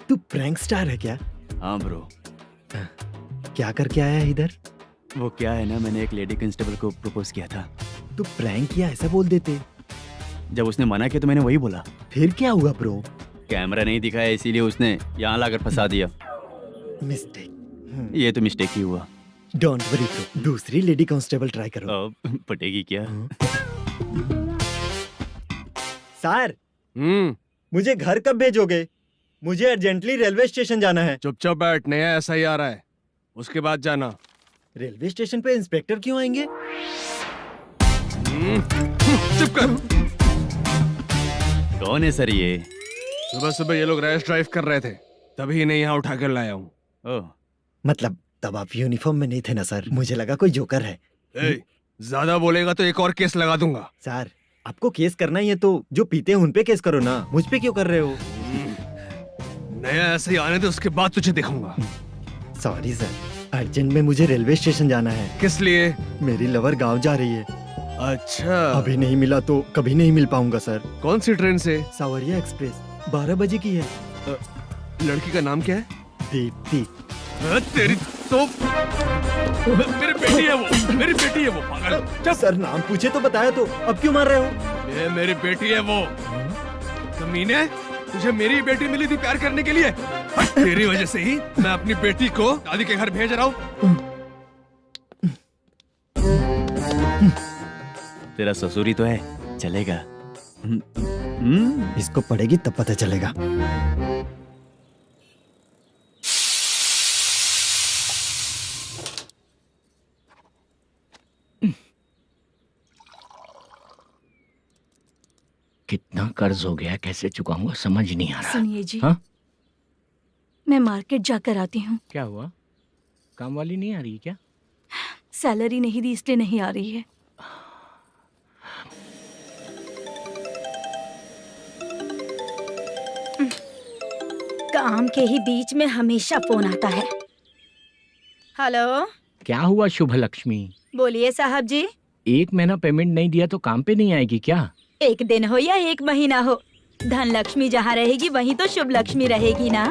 तू प्रैंक स्टार है क्या? हाँ ब्रो। क्या करके आया है इधर? वो क्या है ना, मैंने एक लेडी कांस्टेबल को प्रपोज किया था। तू प्रैंक किया ऐसा बोल देते। जब उसने मना किया तो मैंने वही बोला। फिर क्या हुआ ब्रो? कैमरा नहीं दिखाया इसीलिए उसने यहाँ लाकर फंसा दिया। मिस्टेक। ये तो मिस्टेक ही हुआ। डोंट वरी ब्रो, दूसरी लेडी कांस्टेबल ट्राई करो। पटेगी क्या? सर, मुझे घर कब भेजोगे? मुझे अर्जेंटली रेलवे स्टेशन जाना है। चुपचाप बैठ, नया ऐसा ही आ रहा है, उसके बाद जाना। रेलवे स्टेशन पे इंस्पेक्टर क्यों आएंगे? चुप कर। कौन है सर ये? सुबह सुबह ये लोग रैश ड्राइव कर रहे थे, तभी इन्हें यहाँ उठा कर लाया हूँ। मतलब तब आप यूनिफॉर्म में नहीं थे ना सर, मुझे लगा कोई जोकर है। ज्यादा बोलेगा तो एक और केस लगा दूंगा। सर, आपको केस करना ही है तो जो पीते हैं उन पे केस करो ना, मुझ पे क्यों कर रहे हो? नया ऐसे ही आने दे, उसके बाद तुझे दिखाऊंगा। सॉरी सर, अर्जेंट में मुझे रेलवे स्टेशन जाना है। किस लिए? मेरी लवर गांव जा रही है। अच्छा, अभी नहीं मिला तो कभी नहीं मिल पाऊंगा सर। कौन सी ट्रेन से? सावरिया एक्सप्रेस, 12 बजे की है। लड़की का नाम क्या है? दीप्ति। तेरी तो मेरी बेटी है वो, मेरी बेटी है वो, पागल। सर नाम पूछे तो बताया तो, अब क्यों मार रहे हो? ये मेरी बेटी है वो। कमीने, तुझे मेरी बेटी मिली थी प्यार करने के लिए, तेरी वजह से ही मैं अपनी बेटी को दादी के घर भेज रहा हूँ। तेरा ससुरी तो है, चलेगा। इसको पड़ेगी तब पता चलेगा। कितना कर्ज हो गया, कैसे चुकाऊंगा समझ नहीं आ रहा। सुनिए जी, हाँ? मैं मार्केट जाकर आती हूँ। क्या हुआ, काम वाली नहीं आ रही क्या? सैलरी नहीं दी इसलिए नहीं आ रही है। काम के ही बीच में हमेशा फोन आता है। हेलो, क्या हुआ शुभ लक्ष्मी? बोलिए साहब जी। 1 महीना पेमेंट नहीं दिया तो काम पे नहीं आएगी क्या? 1 दिन हो या 1 महीना हो, धन लक्ष्मी जहाँ रहेगी वहीं तो शुभ लक्ष्मी रहेगी ना।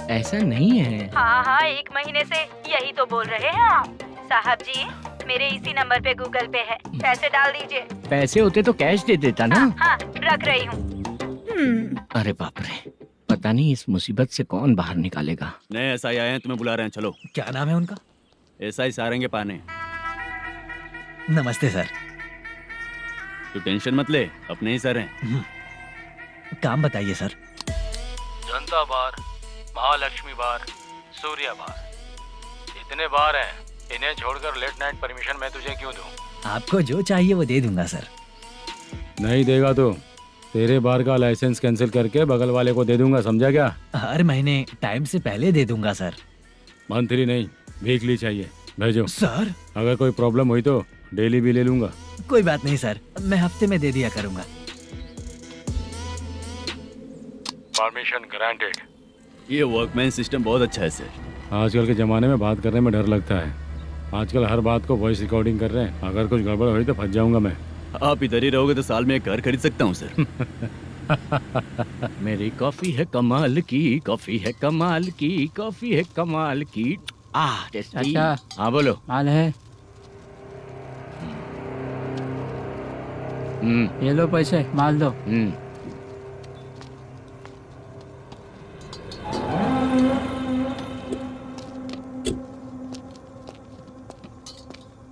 ऐसा नहीं है। हाँ, 1 महीने से यही तो बोल रहे हैं आप। साहब जी, मेरे इसी नंबर पे गूगल पे है, पैसे डाल दीजिए। पैसे होते तो कैश दे देता ना। हाँ, रख रही हूँ। अरे बाप रे, पता नहीं इस मुसीबत से कौन बाहर निकालेगा। नए एसआई आए हैं, तुम्हें बुला रहे हैं, चलो। क्या नाम है उनका? एसआई सारंगे पाने। नमस्ते सर। तू टेंशन मत ले, अपने ही सर हैं। काम बताइए सर। जनता बार, महालक्ष्मी बार, सूर्या बार, इतने बार हैं। इन्हें छोड़कर लेट नाइट परमिशन मैं तुझे क्यों दूं? आपको जो चाहिए वो दे दूंगा सर। नहीं देगा तो तेरे बार का लाइसेंस कैंसिल करके बगल वाले को दे दूंगा, समझा क्या? हर महीने टाइम से पहले दे दूंगा सर। मंथली नहीं, वीकली चाहिए, भेजो। सर अगर कोई प्रॉब्लम हुई तो डेली भी ले लूंगा। कोई बात नहीं सर, मैं हफ्ते में दे दिया करूंगा। Permission granted. ये वर्कमैन सिस्टम बहुत अच्छा है सर। आजकल के ज़माने में बात करने में डर लगता है। आजकल हर बात को वॉइस रिकॉर्डिंग कर रहे हैं। अगर कुछ गड़बड़ हुई तो फंस जाऊंगा मैं। आप इधर ही रहोगे तो साल में 1 घर खरीद सकता हूँ सर। मेरी कॉफी है कमाल की, कॉफी है कमाल की, कॉफी है कमाल की। टेस्टी। अच्छा। हाँ बोलो। माल है, ये लो पैसे, माल दो।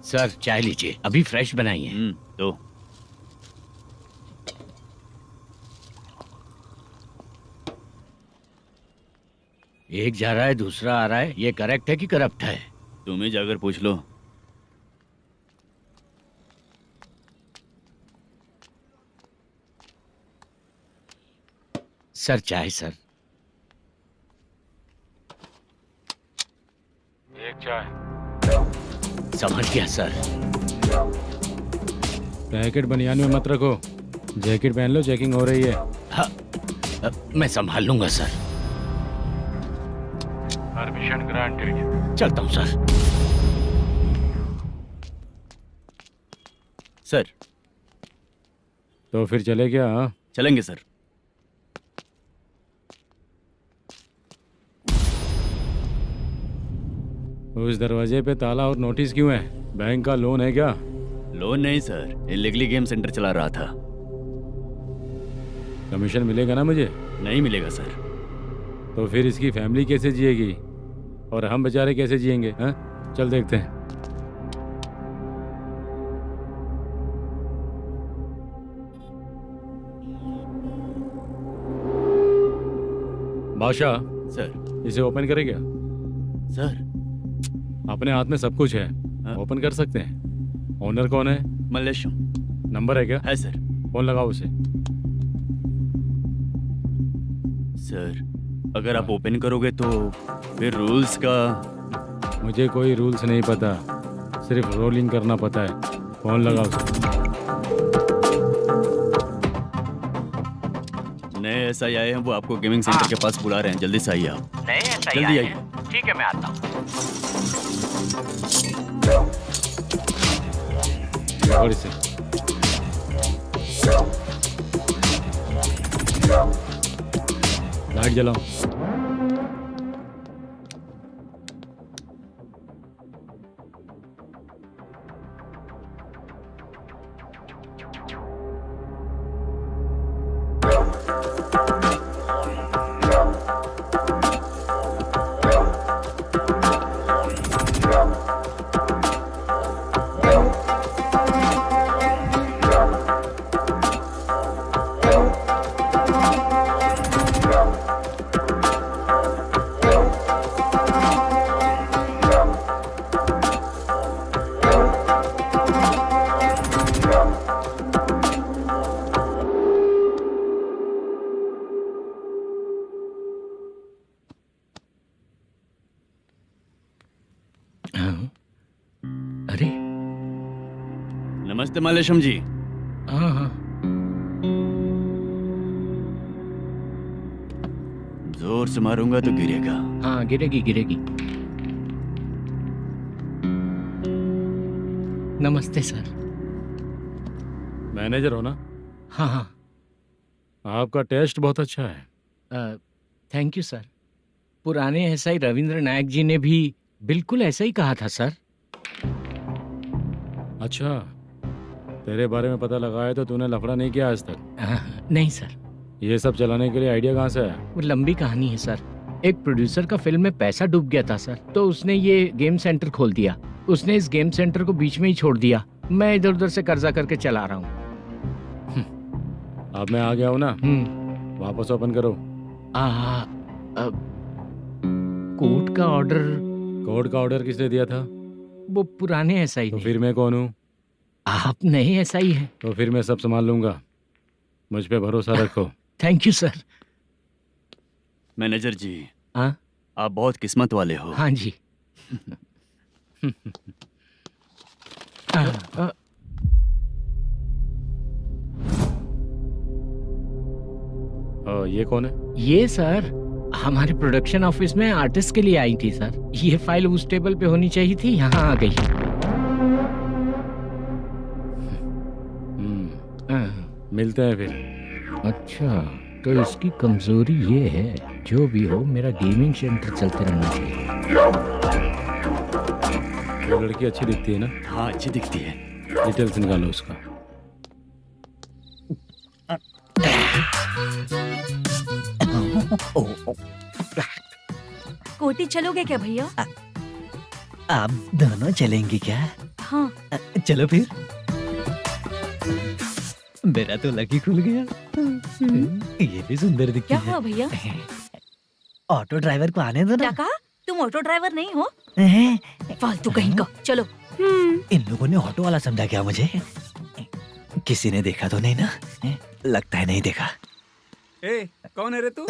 सर चाय लीजिए, अभी फ्रेश बनाई है। तो एक जा रहा है दूसरा आ रहा है, ये करेक्ट है कि करप्ट है? तुम ही जाकर पूछ लो। सर चाय सर। एक चाय। समझ गया सर। पैकेट बनियान में मत रखो, जैकेट पहन लो, चेकिंग हो रही है। हाँ, मैं संभाल लूंगा सर। Permission granted. चलता हूँ सर। सर तो फिर चले क्या? हाँ? चलेंगे सर। उस दरवाजे पे ताला और नोटिस क्यों है? बैंक का लोन है क्या? लोन नहीं सर, इलीगली गेम सेंटर चला रहा था। कमीशन मिलेगा ना मुझे? नहीं मिलेगा सर। तो फिर इसकी फैमिली कैसे जिएगी और हम बेचारे कैसे जिएंगे? हाँ, चल देखते हैं। बादशाह सर। इसे ओपन करे क्या? सर अपने हाथ में सब कुछ है, हाँ? ओपन कर सकते हैं। ओनर कौन है? मल्लेशम। नंबर है क्या? है सर। फोन लगाओ उसे। सर अगर आप ओपन करोगे तो फिर रूल्स का। मुझे कोई रूल्स नहीं पता, सिर्फ रोलिंग करना पता है। फोन लगाओ उसे। नए एसआई आए हैं, वो आपको गेमिंग सेंटर के पास बुला रहे हैं, जल्दी से आइए आप। नए एसआई जल्दी आए आइए। हैं। ठीक है मैं आता हूँ। पकड़ इसे। लाइट जलाओ। अरे नमस्ते मल्लेशम जी। हाँ हाँ। जोर से मारूंगा तो गिरेगा। हाँ गिरेगी गिरेगी। नमस्ते सर। मैनेजर हो ना? हाँ हाँ। आपका टेस्ट बहुत अच्छा है। Thank you sir. पुराने एसआई रविंद्र नायक जी ने भी बिल्कुल ऐसा ही कहा था सर। अच्छा, तेरे बारे में पता लगा है तो तूने लफड़ा नहीं किया आज तक? नहीं सर। ये सब चलाने के लिए आइडिया कहाँ से आया? वो लंबी कहानी है सर। एक प्रोड्यूसर का फिल्म में पैसा डूब गया था सर, तो उसने ये गेम सेंटर खोल दिया। उसने इस गेम सेंटर को बीच में ही छोड़ दिया। मैं इधर उधर से कर्जा करके चला रहा हूँ। अब मैं आ गया हूँ ना, वापस ओपन करो। कोर्ट का ऑर्डर। कोर्ट का ऑर्डर किसने दिया था? वो पुराने एसआई तो ने। फिर मैं कौन हूँ? आप नए एसआई हैं। तो फिर मैं सब संभाल लूंगा, मुझ पे भरोसा रखो। Thank you sir. मैनेजर जी, हाँ आप बहुत किस्मत वाले हो। हाँ जी। ये कौन है? ये सर हमारे प्रोडक्शन ऑफिस में आर्टिस्ट के लिए आई थी सर। ये फाइल उस टेबल पे होनी चाहिए थी, यहाँ आ गई। मिलते हैं फिर। अच्छा, तो इसकी कमजोरी ये है, जो भी हो मेरा गेमिंग सेंटर चलते रहना चाहिए। वो लड़की अच्छी दिखती है ना? हाँ अच्छी दिखती है। डिटेल्स निकालो उसका। कोटी चलोगे क्या भैया? आप दोनों चलेंगे क्या? हाँ। चलो फिर। मेरा तो लकी खुल गया। ये भी सुंदर दिखती क्या है। हुआ भैया? ऑटो ड्राइवर को आने दो क्या ना। कहा? तुम ऑटो ड्राइवर नहीं हो? हैं? फालतू कहीं का। चलो। इन लोगों ने ऑटो वाला समझा क्या मुझे? किसी ने देखा तो नहीं ना? लगता है नहीं देखा। ए, कौन है रे तू?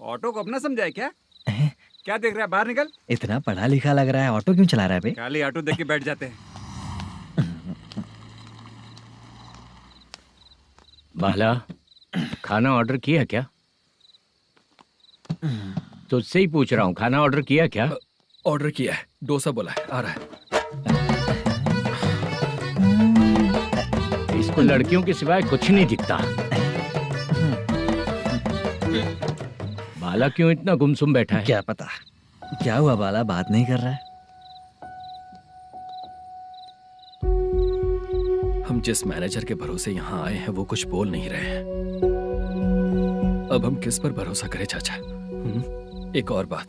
ऑटो को अपना समझा है क्या? क्या देख रहा है? बाहर निकल। इतना पढ़ा लिखा लग रहा है, ऑटो क्यों चला रहा है बे? खाली ऑटो देख के बैठ जाते हैं। बाला, खाना ऑर्डर किया क्या? तुझसे ही पूछ रहा हूँ, खाना ऑर्डर किया क्या? ऑर्डर किया है, डोसा बोला है, आ रहा है। इसको लड़कियों के सिवाय कुछ नहीं दिखता। बाला क्यों इतना गुमसुम बैठा है? क्या पता क्या हुआ, बाला बात नहीं कर रहा है। हम जिस मैनेजर के भरोसे यहाँ आए हैं वो कुछ बोल नहीं रहे हैं। अब हम किस पर भरोसा करें चाचा? एक और बात,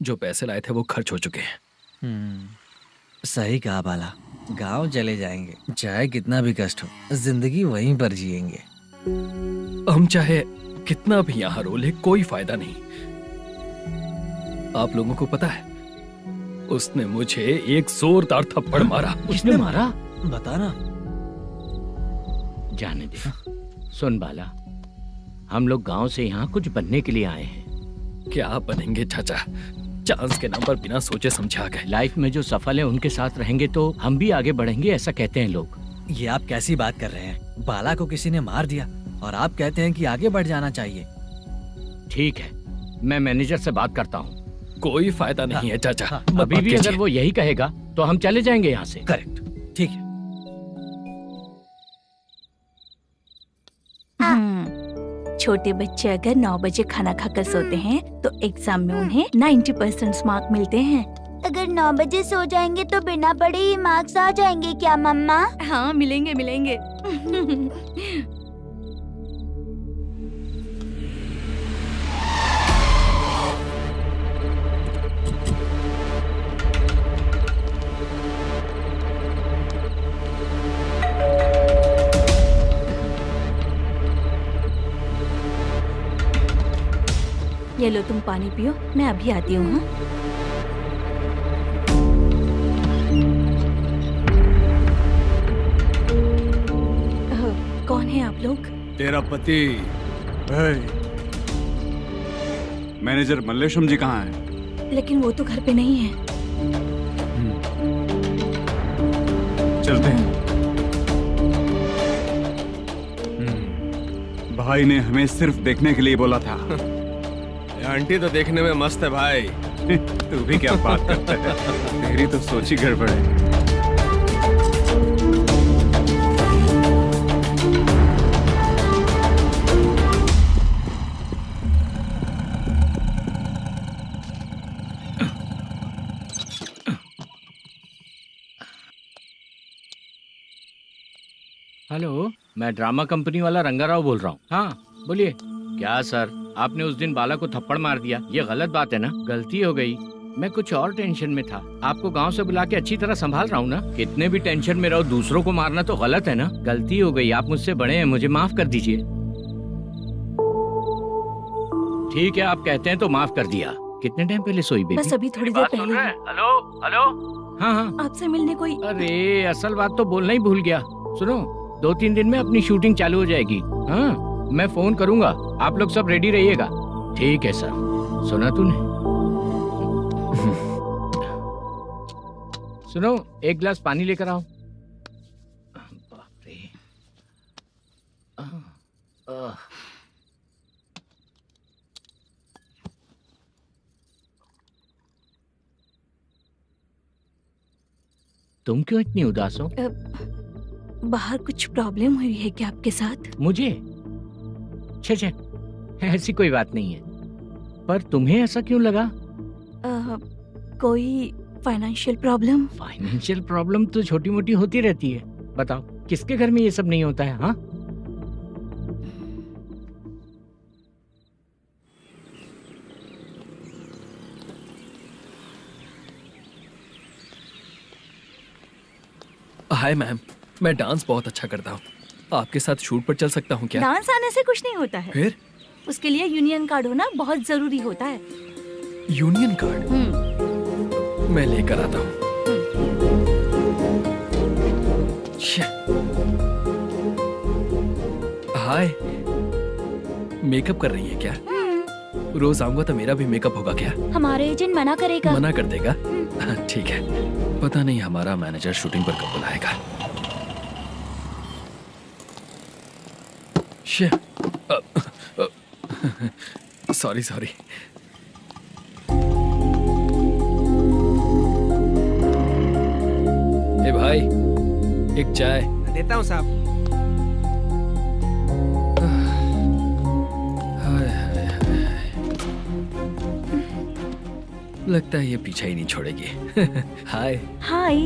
जो पैसे लाए थे वो खर्च हो चुके हैं। सही कहा बाला, गांव चले जाएंगे, चाहे कितना भी कष्ट हो, जिंदगी वहीं पर जिएंगे। हम चाहे कितना भी यहाँ रो ले, कोई फायदा नहीं। आप लोगों को पता है, उसने मुझे एक जोरदार थप्पड़ मारा। उसने मारा? बता ना। जाने दे। सुन बाला, हम लोग गांव से यहाँ कुछ बनने के लिए आए हैं। क्या बनेंगे चाचा? चांस के नाम पर बिना सोचे समझे आ गए। लाइफ में जो सफल है उनके साथ रहेंगे तो हम भी आगे बढ़ेंगे, ऐसा कहते हैं लोग। ये आप कैसी बात कर रहे हैं? बाला को किसी ने मार दिया और आप कहते हैं कि आगे बढ़ जाना चाहिए। ठीक है, मैं मैनेजर से बात करता हूँ। कोई फायदा नहीं है चाचा। अभी भी अगर वो यही कहेगा तो हम चले जाएंगे यहाँ से। करेक्ट, ठीक है। छोटे बच्चे अगर 9 बजे खाना खाकर सोते हैं तो एग्जाम में उन्हें 90% मार्क मिलते हैं। अगर 9 बजे सो जाएंगे तो बिना पढ़े ही मार्क्स आ जाएंगे क्या मम्मा? हाँ मिलेंगे मिलेंगे। ये लो तुम पानी पियो, मैं अभी आती हूँ। हाँ? कौन है आप लोग? तेरा पति। मैनेजर मल्लेशम जी कहाँ हैं? लेकिन वो तो घर पे नहीं है। चलते हैं। भाई ने हमें सिर्फ देखने के लिए बोला था। घंटी तो देखने में मस्त है भाई। तू भी क्या बात करता है, तेरी तो सोच ही गड़बड़ है। हेलो, मैं ड्रामा कंपनी वाला रंगाराव बोल रहा हूँ। हाँ बोलिए। क्या सर, आपने उस दिन बाला को थप्पड़ मार दिया, ये गलत बात है ना? गलती हो गई, मैं कुछ और टेंशन में था। आपको गांव से बुला के अच्छी तरह संभाल रहा हूँ ना। कितने भी टेंशन में रहो, दूसरों को मारना तो गलत है ना। गलती हो गई, आप मुझसे बड़े हैं, मुझे माफ कर दीजिए। ठीक है, आप कहते हैं तो माफ कर दिया। कितने टाइम पहले सोई बेबी? बस अभी थोड़ी देर पहले। Hello hello. हाँ हाँ, आपसे मिलने कोई। अरे असल बात तो बोलना ही भूल गया। सुनो, 2-3 दिन में अपनी शूटिंग चालू हो जाएगी। हाँ, मैं फोन करूंगा, आप लोग सब रेडी रहिएगा। ठीक है सर। सुना तूने? सुनो, एक गिलास पानी लेकर आओ। बाप रे। तुम क्यों इतनी उदास हो? बाहर कुछ प्रॉब्लम हुई है क्या आपके साथ? मुझे? छे, ऐसी कोई बात नहीं है। पर तुम्हें ऐसा क्यों लगा? कोई फाइनेंशियल प्रॉब्लम? फाइनेंशियल प्रॉब्लम तो छोटी मोटी होती रहती है। बताओ, किसके घर में ये सब नहीं होता है? हाँ, हाय मैम, मैं डांस बहुत अच्छा करता हूँ। आपके साथ शूट पर चल सकता हूँ क्या? डांस आने से कुछ नहीं होता है। फिर? उसके लिए यूनियन कार्ड होना बहुत जरूरी होता है। Union card? मैं लेकर आता हूँ। हाय, मेकअप कर रही है क्या? रोज आऊंगा तो मेरा भी मेकअप होगा क्या? हमारे एजेंट मना करेगा। मना कर देगा? ठीक है, पता नहीं हमारा मैनेजर शूटिंग पर कब बुलाएगा। सॉरी। ए भाई, एक चाय। देता हूँ साहब। लगता है ये पीछा ही नहीं छोड़ेगी। हाय। हाय।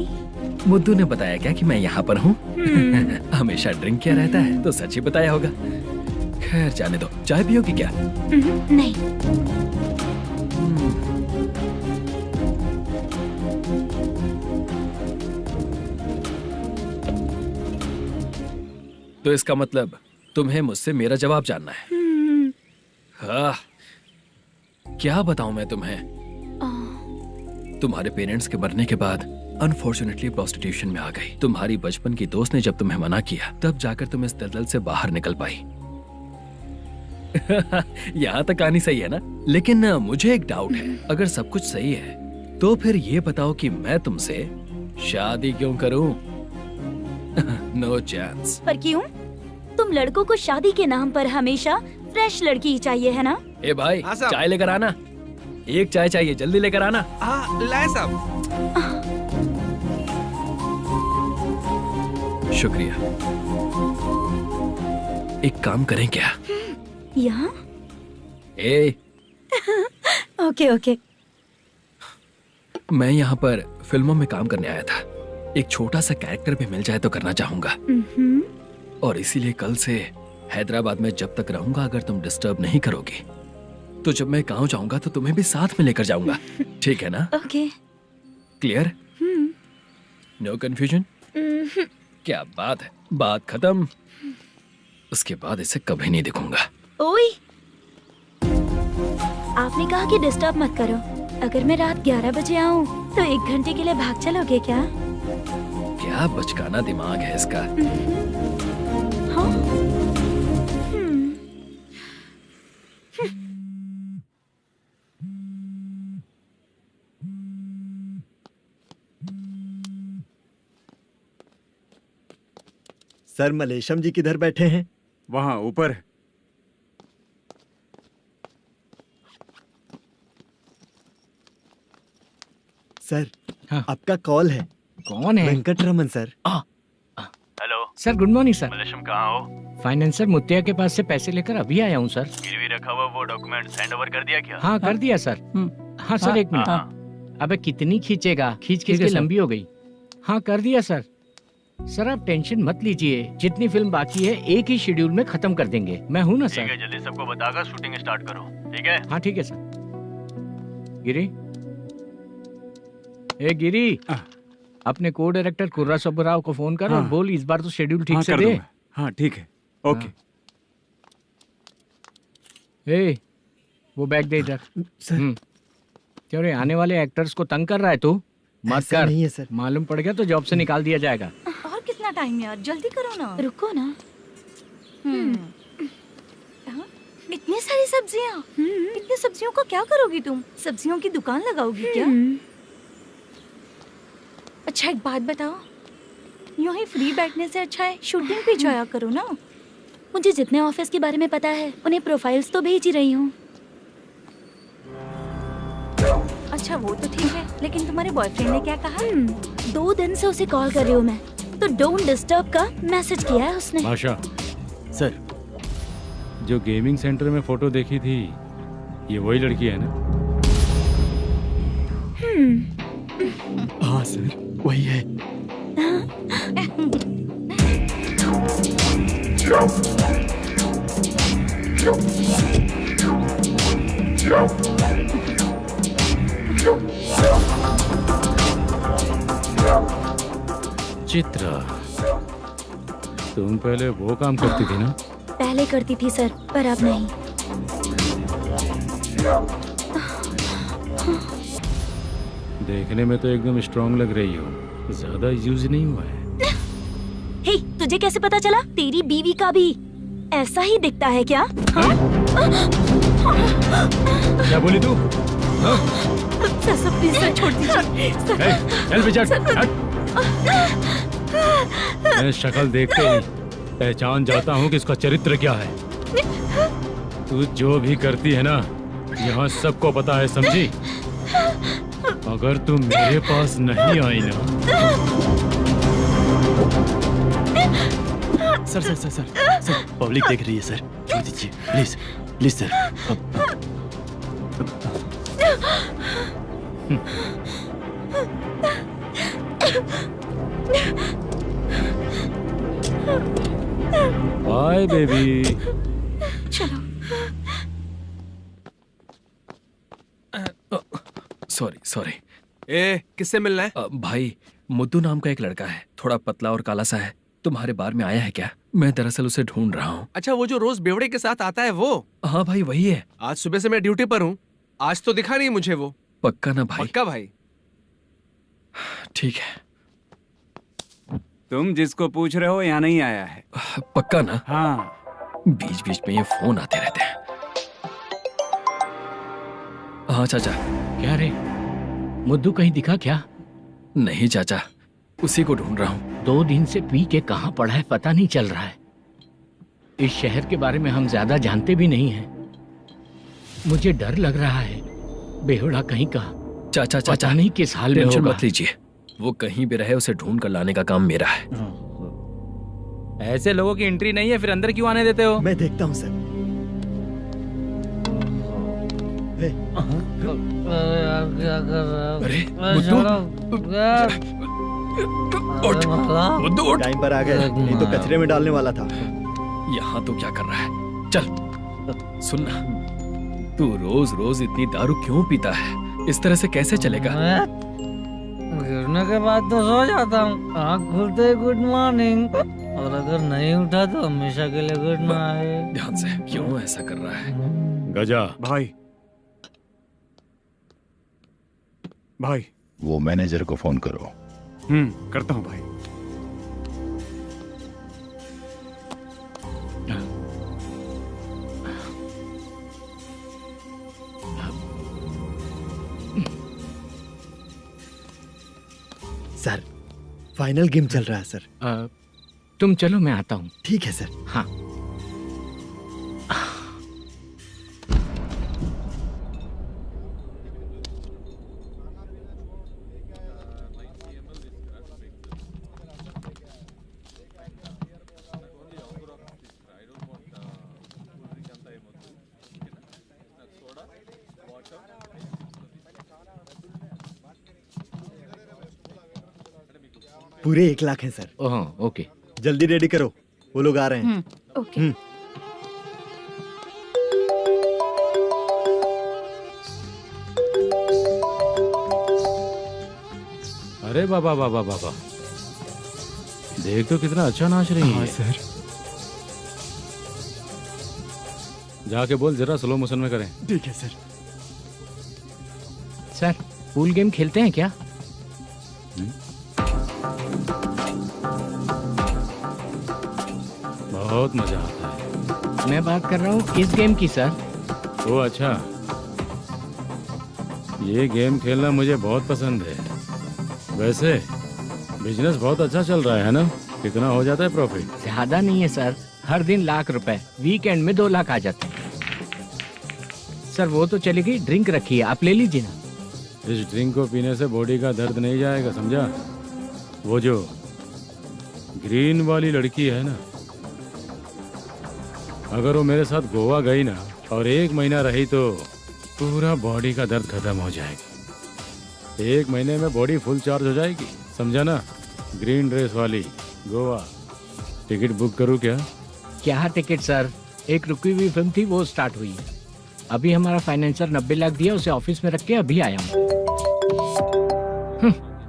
मुद्दू ने बताया क्या कि मैं यहाँ पर हूँ? हमेशा ड्रिंक किया रहता है तो सच ही बताया होगा। खैर जाने दो, चाय पियोगी क्या? नहीं। तो इसका मतलब तुम्हें मुझसे मेरा जवाब जानना है? हाँ, क्या बताऊं मैं तुम्हें? तुम्हारे पेरेंट्स के मरने के बाद अनफॉर्चुनेटली प्रोस्टिट्यूशन में आ गई। तुम्हारी बचपन की दोस्त ने जब तुम्हें मना किया, तब जाकर तुम इस दलदल से बाहर निकल पाई। यहाँ तक कहानी सही है ना? लेकिन मुझे एक डाउट है। अगर सब कुछ सही है तो फिर ये बताओ कि मैं तुमसे शादी क्यों करूं? No chance. पर क्यों? तुम लड़कों को शादी के नाम पर हमेशा फ्रेश लड़की ही चाहिए, है ना? ए भाई, हाँ साहब। चाय लेकर आना। एक चाय चाहिए, जल्दी लेकर आना। हाँ लाए साहब। शुक्रिया। एक काम करें क्या? यहाँ? ए, ओके। मैं यहाँ पर फिल्मों में काम करने आया था। एक छोटा सा कैरेक्टर भी मिल जाए तो करना चाहूंगा। और इसीलिए कल से हैदराबाद में जब तक रहूंगा, अगर तुम डिस्टर्ब नहीं करोगी तो जब मैं गांव जाऊंगा तो तुम्हें भी साथ में लेकर जाऊंगा। ठीक है ना? ओके। क्लियर? No confusion? क्या बात है, बात खत्म। उसके बाद इसे कभी नहीं दिखूंगा। ओए, आपने कहा कि डिस्टर्ब मत करो। अगर मैं रात 11 बजे आऊँ तो 1 घंटे के लिए भाग चलोगे क्या? क्या बचकाना दिमाग है इसका। हाँ? सर, मलेशम जी किधर बैठे हैं? वहाँ ऊपर। सर हाँ। आपका कॉल है। कौन है? Venkataraman sir. Hello sir good morning sir. Malesham कहाँ हो? फाइनेंसर मुत्तिया के पास से पैसे लेकर अभी आया हूँ सर। गिरवी रखा हुआ वो डॉक्यूमेंट हैंड ओवर कर दिया क्या? हाँ कर दिया सर। हाँ सर एक मिनट। अबे कितनी खींचेगा, खींच खींच के लंबी हो गई। हाँ कर दिया सर। सर आप टेंशन मत लीजिए, जितनी फिल्म बाकी है एक ही शेड्यूल में खत्म कर देंगे। मैं हूँ ना ठीक सर। है, जल्दी सबको बताकर शूटिंग स्टार्ट करो, ठीक है? हाँ ठीक है सर। गिरी, ए गिरी, अपने को डायरेक्टर कुर्रा सुब्बराव को फोन कर और बोल इस बार तो शेड्यूल ठीक से दे। हाँ ठीक है, ओके। ए, वो बैग दे इधर। सर क्यों रे, आने वाले एक्टर्स को तंग कर रहा है तू? मत ऐसा कर। नहीं है सर। मालूम पड़ गया तो जॉब से निकाल दिया जाएगा। और कितना टाइम यार, जल्दी करो ना। रुको ना। हाँ? इतनी सारी सब्जियाँ, इतनी सब्जियों का क्या करोगी तुम? सब्जियों की दुकान लगाओगी क्या? अच्छा एक बात बताओ, यूं ही फ्री बैठने से अच्छा है शूटिंग पे जाया करो ना। मुझे जितने ऑफिस के बारे में पता है उन्हें प्रोफाइल्स तो भेज ही रही हूँ। अच्छा वो तो ठीक है, लेकिन तुम्हारे बॉयफ्रेंड ने क्या कहा? 2 दिन से उसे कॉल कर रही हूँ मैं, तो डोंट डिस्टर्ब का मैसेज किया है उसने। आशा, सर जो गेमिंग सेंटर में फोटो देखी थी, ये वही लड़की है ना? हाँ सर वही है। चित्रा, तुम पहले वो काम करती थी ना? पहले करती थी सर, पर अब नहीं। देखने में तो एकदम स्ट्रांग लग रही हो, ज्यादा यूज नहीं हुआ है। हे, तुझे कैसे पता चला? तेरी बीवी का भी ऐसा ही दिखता है क्या? हाँ? क्या बोली तू? सर प्लीज सर छोड़ दीजिए। चल बेटा, मैं शक्ल देखते ही पहचान जाता हूँ कि इसका चरित्र क्या है। तू जो भी करती है ना, यहाँ सबको पता है, समझी? अगर तू मेरे पास नहीं आई ना। Sir sir sir sir sir public देख रही है सर, छोड़ दीजिए please please sir. Bye baby. चलो। Sorry sorry. ए, किससे मिलना है? भाई, मुद्दू नाम का एक लड़का है, थोड़ा पतला और काला सा है। तुम्हारे बार में आया है क्या? मैं दरअसल उसे ढूंढ रहा हूँ। अच्छा, वो जो रोज बेवड़े के साथ आता है वो? हाँ भाई वही है। आज सुबह से मैं ड्यूटी पर हूँ, आज तो दिखा नहीं मुझे वो। पक्का ना भाई? पक्का भाई। ठीक है। तुम जिसको पूछ रहे हो यहाँ नहीं आया है? पक्का ना? हाँ। बीच बीच में ये फोन आते रहते हैं। हाँ चाचा। क्या रे, मुद्दू कहीं दिखा क्या? नहीं चाचा, उसी को ढूंढ रहा हूँ। 2 दिन से पी के कहाँ पड़ा है पता नहीं चल रहा है। इस शहर के बारे में हम ज्यादा जानते भी नहीं हैं। मुझे डर लग रहा है, बेहुड़ा कहीं का। चाचा चाचा नहीं किस हाल में टेंशन होगा। मत लीजिए, वो कहीं भी रहे उसे ढूंढ कर लाने का काम मेरा है। ऐसे लोगों की एंट्री नहीं है, फिर अंदर क्यों आने देते हो? मैं देखता हूँ सर। अरे मुद्दू उठ। टाइम पर आ गए, नहीं तो कचरे में डालने वाला था। यहाँ तो क्या कर रहा है? चल सुनना, तू रोज रोज इतनी दारू क्यों पीता है? इस तरह से कैसे चलेगा? गिरने के बाद तो सो जाता हूँ, आँख खुलते ही गुड मॉर्निंग, और अगर नहीं उठा तो हमेशा के लिए गुड नाइट। ध्यान से, क्यों ऐसा कर रहा है? गजा भाई, भाई वो मैनेजर को फोन करो। करता हूँ भाई। सर फाइनल गेम चल रहा है सर। तुम चलो, मैं आता हूँ। ठीक है सर। हाँ। पूरे 1 लाख है सर। Oh okay. जल्दी रेडी करो, वो लोग आ रहे हैं। ओके। अरे बाबा बाबा बाबा, देख तो कितना अच्छा नाच रही है। सर। जाके बोल जरा स्लो मोशन में करें। ठीक है सर। सर पूल गेम खेलते हैं क्या? बहुत मजा आता है। मैं बात कर रहा हूँ इस गेम की सर। ओ अच्छा, ये गेम खेलना मुझे बहुत पसंद है। वैसे बिजनेस बहुत अच्छा चल रहा है ना? कितना हो जाता है प्रॉफिट? ज्यादा नहीं है सर, हर दिन लाख रुपए, वीकेंड में 2 लाख आ जाते हैं। सर वो तो चलेगी, ड्रिंक रखी है, आप ले लीजिए ना। इस ड्रिंक को पीने से बॉडी का दर्द नहीं जाएगा, समझा? वो जो ग्रीन वाली लड़की है ना, अगर वो मेरे साथ गोवा गई ना और 1 महीना रही तो पूरा बॉडी का दर्द खत्म हो जाएगा। 1 महीने में बॉडी फुल चार्ज हो जाएगी, समझा ना? ग्रीन ड्रेस वाली गोवा। टिकट बुक करूँ क्या? क्या टिकट सर, एक रुकी हुई फिल्म थी वो स्टार्ट हुई है। अभी हमारा फाइनेंसर 90 लाख दिया, उसे ऑफिस में रख के अभी आया हूँ।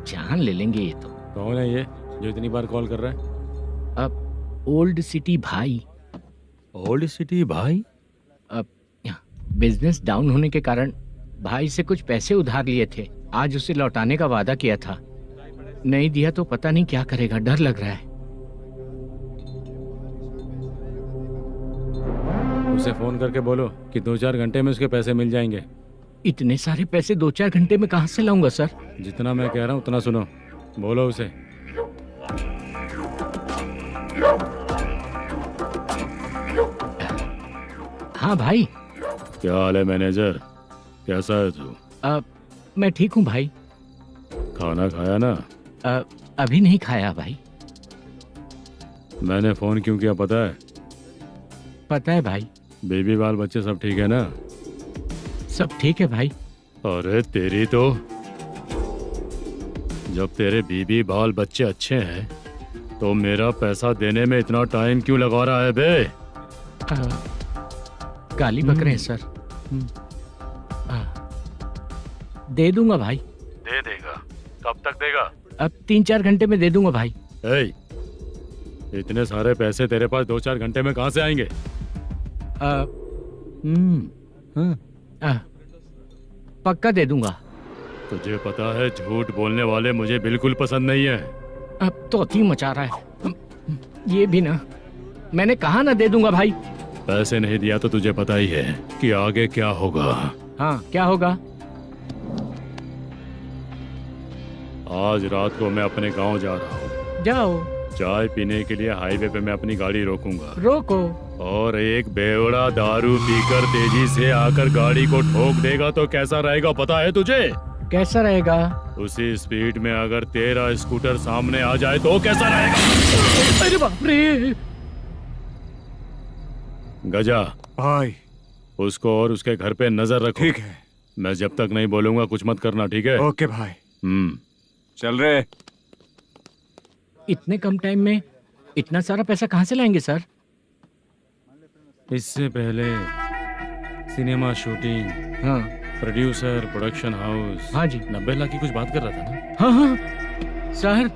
जान ले लेंगे ये तो। कौन है ये जो इतनी बार कॉल कर रहा है? अब ओल्ड सिटी भाई। ओल्ड सिटी भाई? अब बिजनेस डाउन होने के कारण भाई से कुछ पैसे उधार लिए थे, आज उसे लौटाने का वादा किया था। नहीं दिया तो पता नहीं क्या करेगा, डर लग रहा है। उसे फोन करके बोलो कि 2-4 घंटे में उसके पैसे मिल जाएंगे। इतने सारे पैसे 2-4 घंटे में कहाँ से लाऊंगा सर? जितना मैं कह रहा हूँ उतना सुनो, बोलो उसे। हाँ भाई। क्या हाल है मैनेजर, कैसा है तू? मैं ठीक हूँ भाई। खाना खाया ना? अभी नहीं खाया भाई। मैंने फोन क्यों किया पता है? पता है भाई। बेबी बाल बच्चे सब ठीक है ना? सब ठीक है भाई। अरे तेरी तो, जब तेरे बीबी बाल बच्चे अच्छे हैं तो मेरा पैसा देने में इतना टाइम क्यों लगा रहा है बे? गाली बक रहे हैं सर। दे दूंगा भाई। दे देगा? कब तक देगा? अब 3-4 घंटे में दे दूंगा भाई। इतने सारे पैसे तेरे पास 2-4 घंटे में कहाँ से आएंगे? पक्का दे दूंगा। तुझे पता है झूठ बोलने वाले मुझे बिल्कुल पसंद नहीं है। अब तोती मचा रहा है ये भी ना। मैंने कहा ना दे दूंगा भाई। पैसे नहीं दिया तो तुझे पता ही है कि आगे क्या होगा। हाँ क्या होगा? आज रात को मैं अपने गांव जा रहा हूँ। जाओ। चाय पीने के लिए हाईवे पे मैं अपनी गाड़ी रोकूंगा। रोको। और एक बेवड़ा दारू पीकर तेजी से आकर गाड़ी को ठोक देगा तो कैसा रहेगा पता है तुझे? कैसा रहेगा? उसी स्पीड में अगर तेरा स्कूटर सामने आ जाए तो कैसा रहेगा? अरे बाप रे। गजा भाई, उसको और उसके घर पे नजर रखो। ठीक है। मैं जब तक नहीं बोलूंगा कुछ मत करना, ठीक है? ओके भाई। चल रहे। इतने कम टाइम में इतना सारा पैसा कहाँ से लाएंगे सर? इससे पहले सिनेमा शूटिंग, हाँ, प्रोड्यूसर, प्रोडक्शन हाउस। हाँ जी। 90 लाख की कुछ बात कर रहा था ना? हाँ हाँ सर।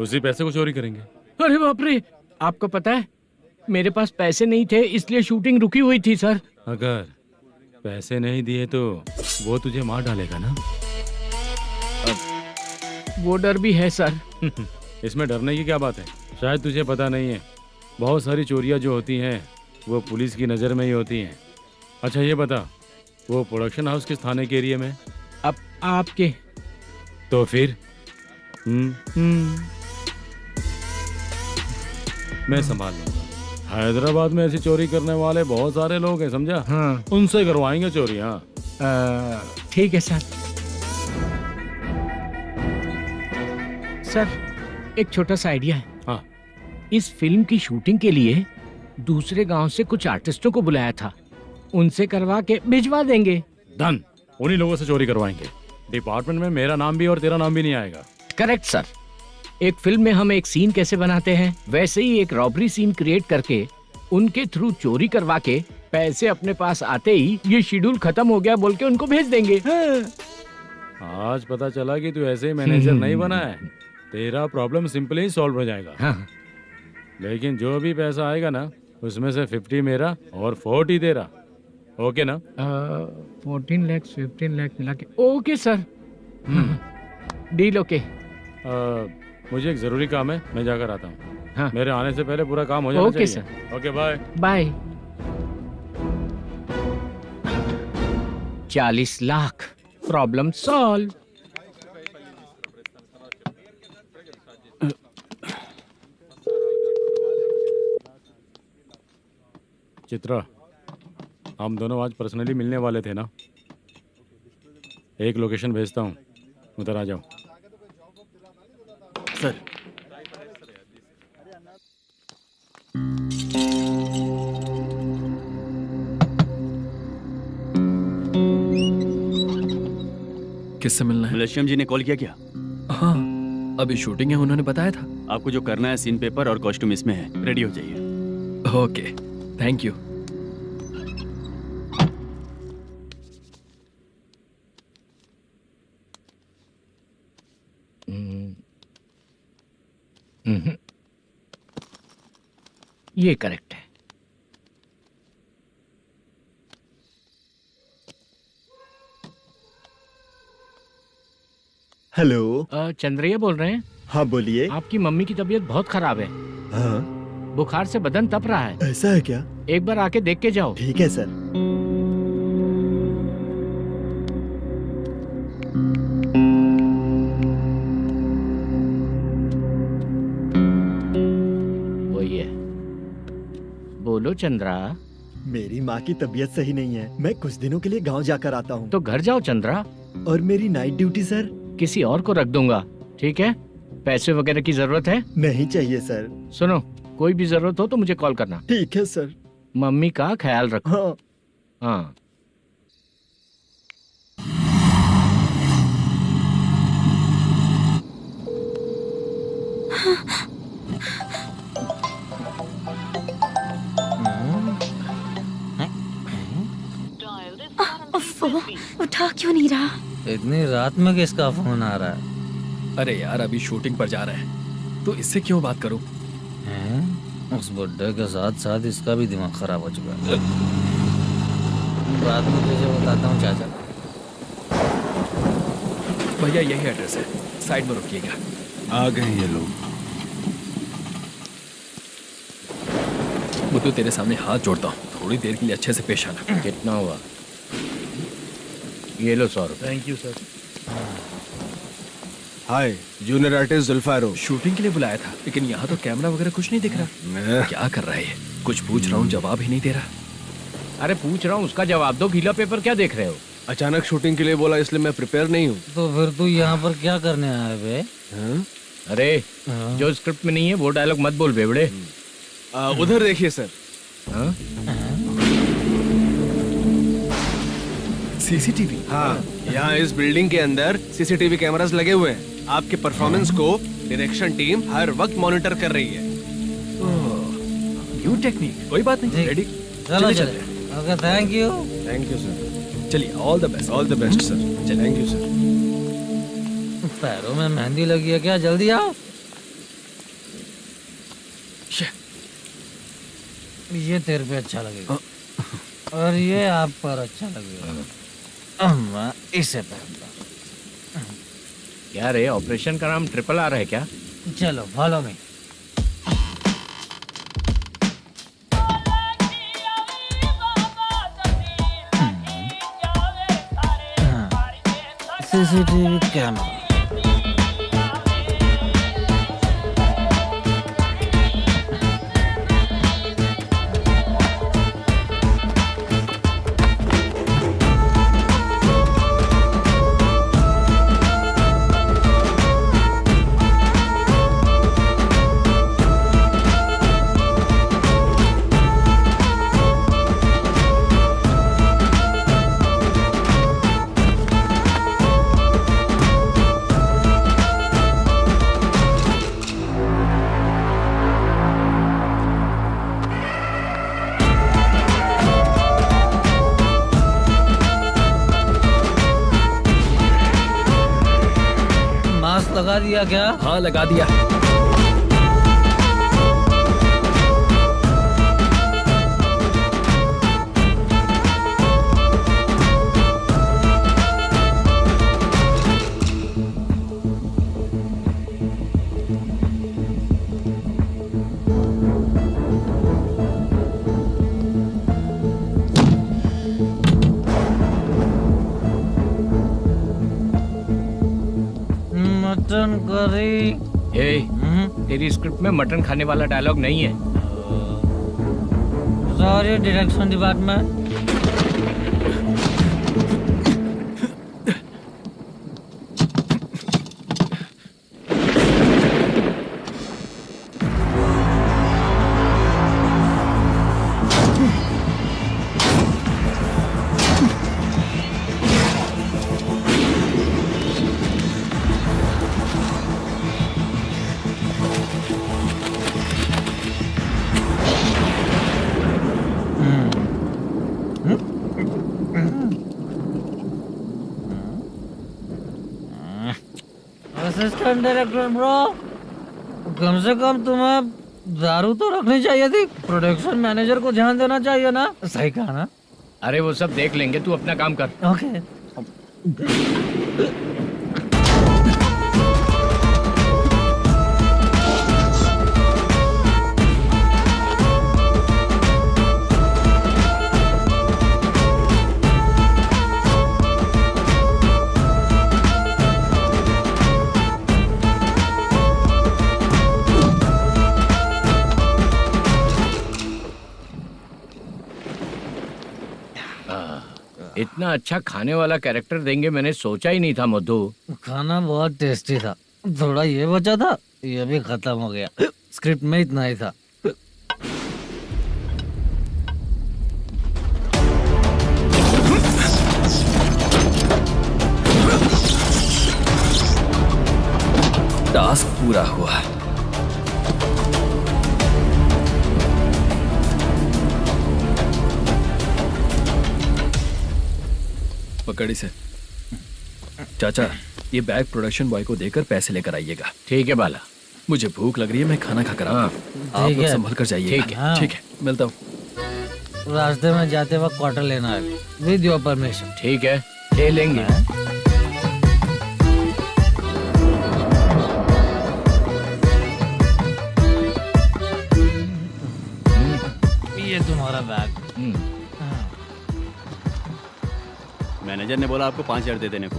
उसी पैसे को चोरी करेंगे। अरे बाप रे, आपको पता है मेरे पास पैसे नहीं थे इसलिए शूटिंग रुकी हुई थी सर। अगर पैसे नहीं दिए तो वो तुझे मार डालेगा ना? वो डर भी है सर। इसमें डरने की क्या बात है? शायद तुझे पता नहीं है, बहुत सारी चोरियां जो होती हैं वो पुलिस की नज़र में ही होती हैं। अच्छा ये बता, वो प्रोडक्शन हाउस किस थाने के एरिया में? अब आपके। तो फिर मैं संभाल लूंगा। हैदराबाद में ऐसी चोरी करने वाले बहुत सारे लोग हैं, समझा? हाँ। उनसे करवाएंगे चोरी। हाँ ठीक है सर। सर एक छोटा सा आइडिया है। हाँ। इस फिल्म की शूटिंग के लिए दूसरे गांव से कुछ आर्टिस्टों को बुलाया था, उनसे करवा के भिजवा देंगे। डन, उन्हीं लोगों से चोरी करवाएंगे। डिपार्टमेंट में मेरा नाम भी और तेरा नाम भी नहीं आएगा। Correct sir. एक फिल्म में हम एक सीन कैसे बनाते हैं, वैसे ही एक रॉबरी सीन क्रिएट करके उनके थ्रू चोरी करवा के पैसे अपने पास आते ही ये शेड्यूल खत्म हो गया बोल के उनको भेज देंगे। आज पता चला कि तू ऐसे ही मैनेजर नहीं बना है। तेरा प्रॉब्लम सिंपली ही सॉल्व हो जाएगा। हाँ। लेकिन जो भी पैसा आएगा ना, उसमें से 50 मेरा और 40 तेरा। ओके ना? 14 लाख 15 लाख मिला के ओके सर। Deal okay. मुझे एक जरूरी काम है, मैं जाकर आता हूँ। हाँ। मेरे आने से पहले पूरा काम हो जाना ओके चाहिए। Sir. Okay bye bye. 40 lakh problem solve. Chitra, हम दोनों आज पर्सनली मिलने वाले थे ना? एक लोकेशन भेजता हूँ, उधर आ जाओ। सर। किससे मिलना है? मलेशियम जी ने कॉल किया क्या? हाँ, अभी शूटिंग है, उन्होंने बताया था। आपको जो करना है, सीन पेपर और कॉस्ट्यूम इसमें है, रेडी हो जाइए। Okay, thank you. ये करेक्ट है। हेलो। चंद्रैया बोल रहे हैं? हाँ बोलिए। आपकी मम्मी की तबीयत बहुत खराब है। हाँ। बुखार से बदन तप रहा है। ऐसा है क्या? एक बार आके देख के जाओ। ठीक है सर। वही है। बोलो चंद्रा। मेरी माँ की तबीयत सही नहीं है, मैं कुछ दिनों के लिए गांव जाकर आता हूँ। तो घर जाओ चंद्रा। और मेरी नाइट ड्यूटी सर? किसी और को रख दूंगा, ठीक है? पैसे वगैरह की जरूरत है? नहीं चाहिए सर। सुनो, कोई भी जरूरत हो तो मुझे कॉल करना। ठीक है सर। मम्मी का ख्याल रखो। हाँ। हाँ। उठा क्यों नहीं रहा? इतनी रात में किसका फोन आ रहा है? अरे यार, अभी शूटिंग पर जा रहे हैं, तो इससे क्यों बात करूं? उस बुड्ढे के साथ साथ इसका भी दिमाग खराब हो चुका है। रात में तुझे बताता हूँ चाचा। भैया यही एड्रेस है, साइड में रुकिएगा। आ गए ये लोग। बुद्धू, तेरे सामने हाथ जोड़ता हूँ, थोड़ी देर के लिए अच्छे से पेश आना। कितना हुआ? ये लो 100 रुपए। Thank you sir. Hi, junior artist Zulfar हो। शूटिंग के लिए बुलाया था, लेकिन यहाँ तो कैमरा वगैरह कुछ नहीं दिख रहा। क्या कर रहा है ये? कुछ पूछ रहा हूँ, जवाब ही नहीं दे रहा। अरे पूछ रहा हूँ, उसका जवाब दो। गीला पेपर क्या देख रहे हो? अचानक शूटिंग के लिए बोला, इसलिए मैं प्रिपेयर नहीं हूँ। तो फिर तू यहाँ पर क्या करने आया बे? अरे जो स्क्रिप्ट में नहीं है वो डायलॉग मत बोल बेवड़े। उधर देखिए सर। सीसीटीवी? हाँ, यहाँ इस बिल्डिंग के अंदर सीसीटीवी कैमरास लगे हुए हैं। आपके परफॉर्मेंस को डायरेक्शन टीम हर वक्त मॉनिटर कर रही है। न्यू टेक्निक, कोई बात नहीं। रेडी? चलो चले। Okay, thank you. Thank you sir. चलिए, all the best. All the best sir. Thank you sir. पैरों में मेहंदी लगी है क्या? जल्दी आओ। ये तेरे पे अच्छा लगेगा और ये आप पर अच्छा लगेगा। मैं इसे पहनता। क्या रे, ऑपरेशन का नाम ट्रिपल आर है क्या? चलो फॉलो मी। CCTV camera. लगा दिया क्या? हाँ लगा दिया। Mutton curry. तेरी स्क्रिप्ट में मटन खाने वाला डायलॉग नहीं है। Sorry direction department. Assistant director bro, कम से कम तुम्हें दारू तो रखनी चाहिए थी। प्रोडक्शन मैनेजर को ध्यान देना चाहिए ना। सही कहा ना? अरे वो सब देख लेंगे, तू अपना काम कर। ओके। इतना अच्छा खाने वाला कैरेक्टर देंगे मैंने सोचा ही नहीं था मधु। खाना बहुत टेस्टी था। थोड़ा ये बचा था, ये भी खत्म हो गया। स्क्रिप्ट में इतना ही था। टास्क पूरा हुआ। पकड़ी से चाचा, ये बैग प्रोडक्शन बॉय को देकर पैसे लेकर आइएगा। ठीक है बाला। मुझे भूख लग रही है, मैं खाना खाकर आता हूँ। आप लोग संभल कर जाइए। ठीक है। ठीक है, मिलता हूँ। रास्ते में जाते वक्त क्वार्टर लेना है, विद योर परमिशन। ठीक है, ले लेंगे। ये तुम्हारा बैग। मैनेजर ने बोला आपको 5,000 दे देने को।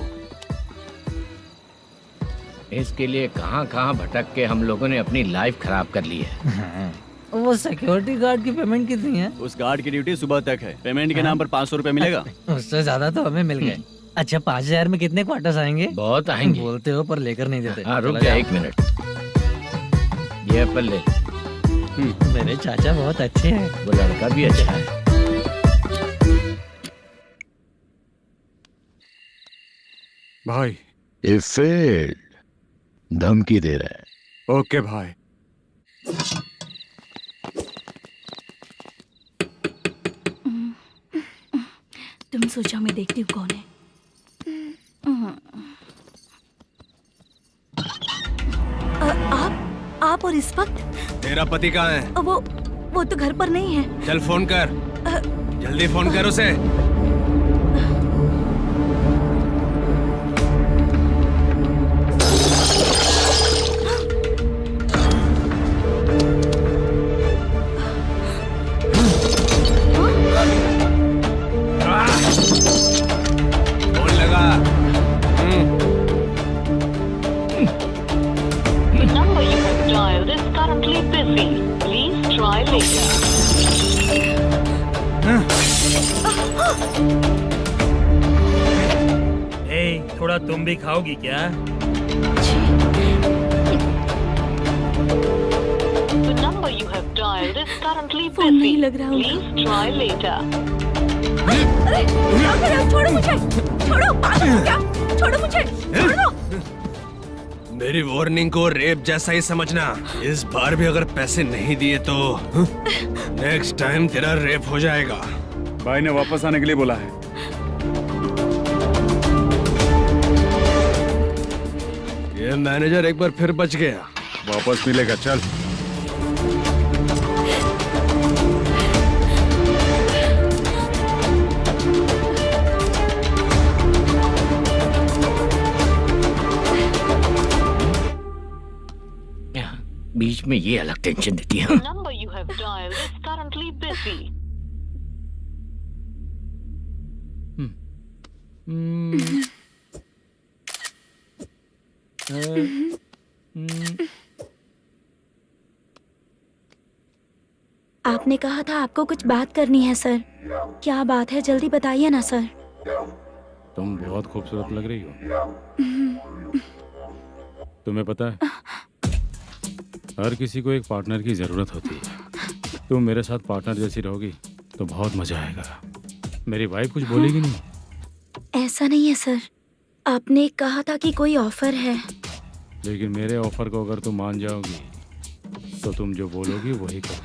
इसके लिए कहाँ कहाँ भटक के हम लोगों ने अपनी लाइफ खराब कर ली है। वो सिक्योरिटी गार्ड की पेमेंट कितनी है? उस गार्ड की ड्यूटी सुबह तक है। पेमेंट के नाम पर 500 रुपए मिलेगा। उससे ज्यादा तो हमें मिल गए। अच्छा 5,000 में कितने क्वार्टर्स आएंगे? बहुत आएंगे। बोलते हो पर लेकर नहीं देते। हाँ रुक जा 1 मिनट। ये एप्पल ले। मेरे चाचा बहुत अच्छे हैं। वो लड़का भी अच्छा है। भाई ये फेल्ड धमकी दे रहा है। ओके भाई। तुम सोचो मैं देखती हूँ कौन है। आप और इस वक्त? तेरा पति कहाँ है? वो तो घर पर नहीं है। चल फोन कर, जल्दी फोन कर उसे। फोन लगा। number you have dialed is currently busy. Please try later. थोड़ा तुम भी खाओगी क्या? The number you have dialed is currently phone नहीं busy. लग रहा Please try later. अरे क्या कर रहे हो? छोड़ो मुझे, छोड़ो, पागल हो क्या? छोड़ो मुझे, छोड़ो। मेरी वार्निंग को रेप जैसा ही समझना। इस बार भी अगर पैसे नहीं दिए तो नेक्स्ट टाइम तेरा रेप हो जाएगा। भाई ने वापस आने के लिए बोला है। ये मैनेजर एक बार फिर बच गया। वापस मिलेगा, चल। बीच में ये अलग टेंशन देती है। The number you have dialed is currently busy. आपने कहा था आपको कुछ बात करनी है सर। क्या बात है, जल्दी बताइए ना सर। तुम बहुत खूबसूरत लग रही हो। तुम्हें पता है, हर किसी को एक पार्टनर की जरूरत होती है। तुम मेरे साथ पार्टनर जैसी रहोगी तो बहुत मजा आएगा। मेरी वाइफ कुछ बोलेगी नहीं? ऐसा नहीं है सर, आपने कहा था कि कोई ऑफर है। लेकिन मेरे ऑफर को अगर तुम मान जाओगी तो तुम जो बोलोगी वही करो।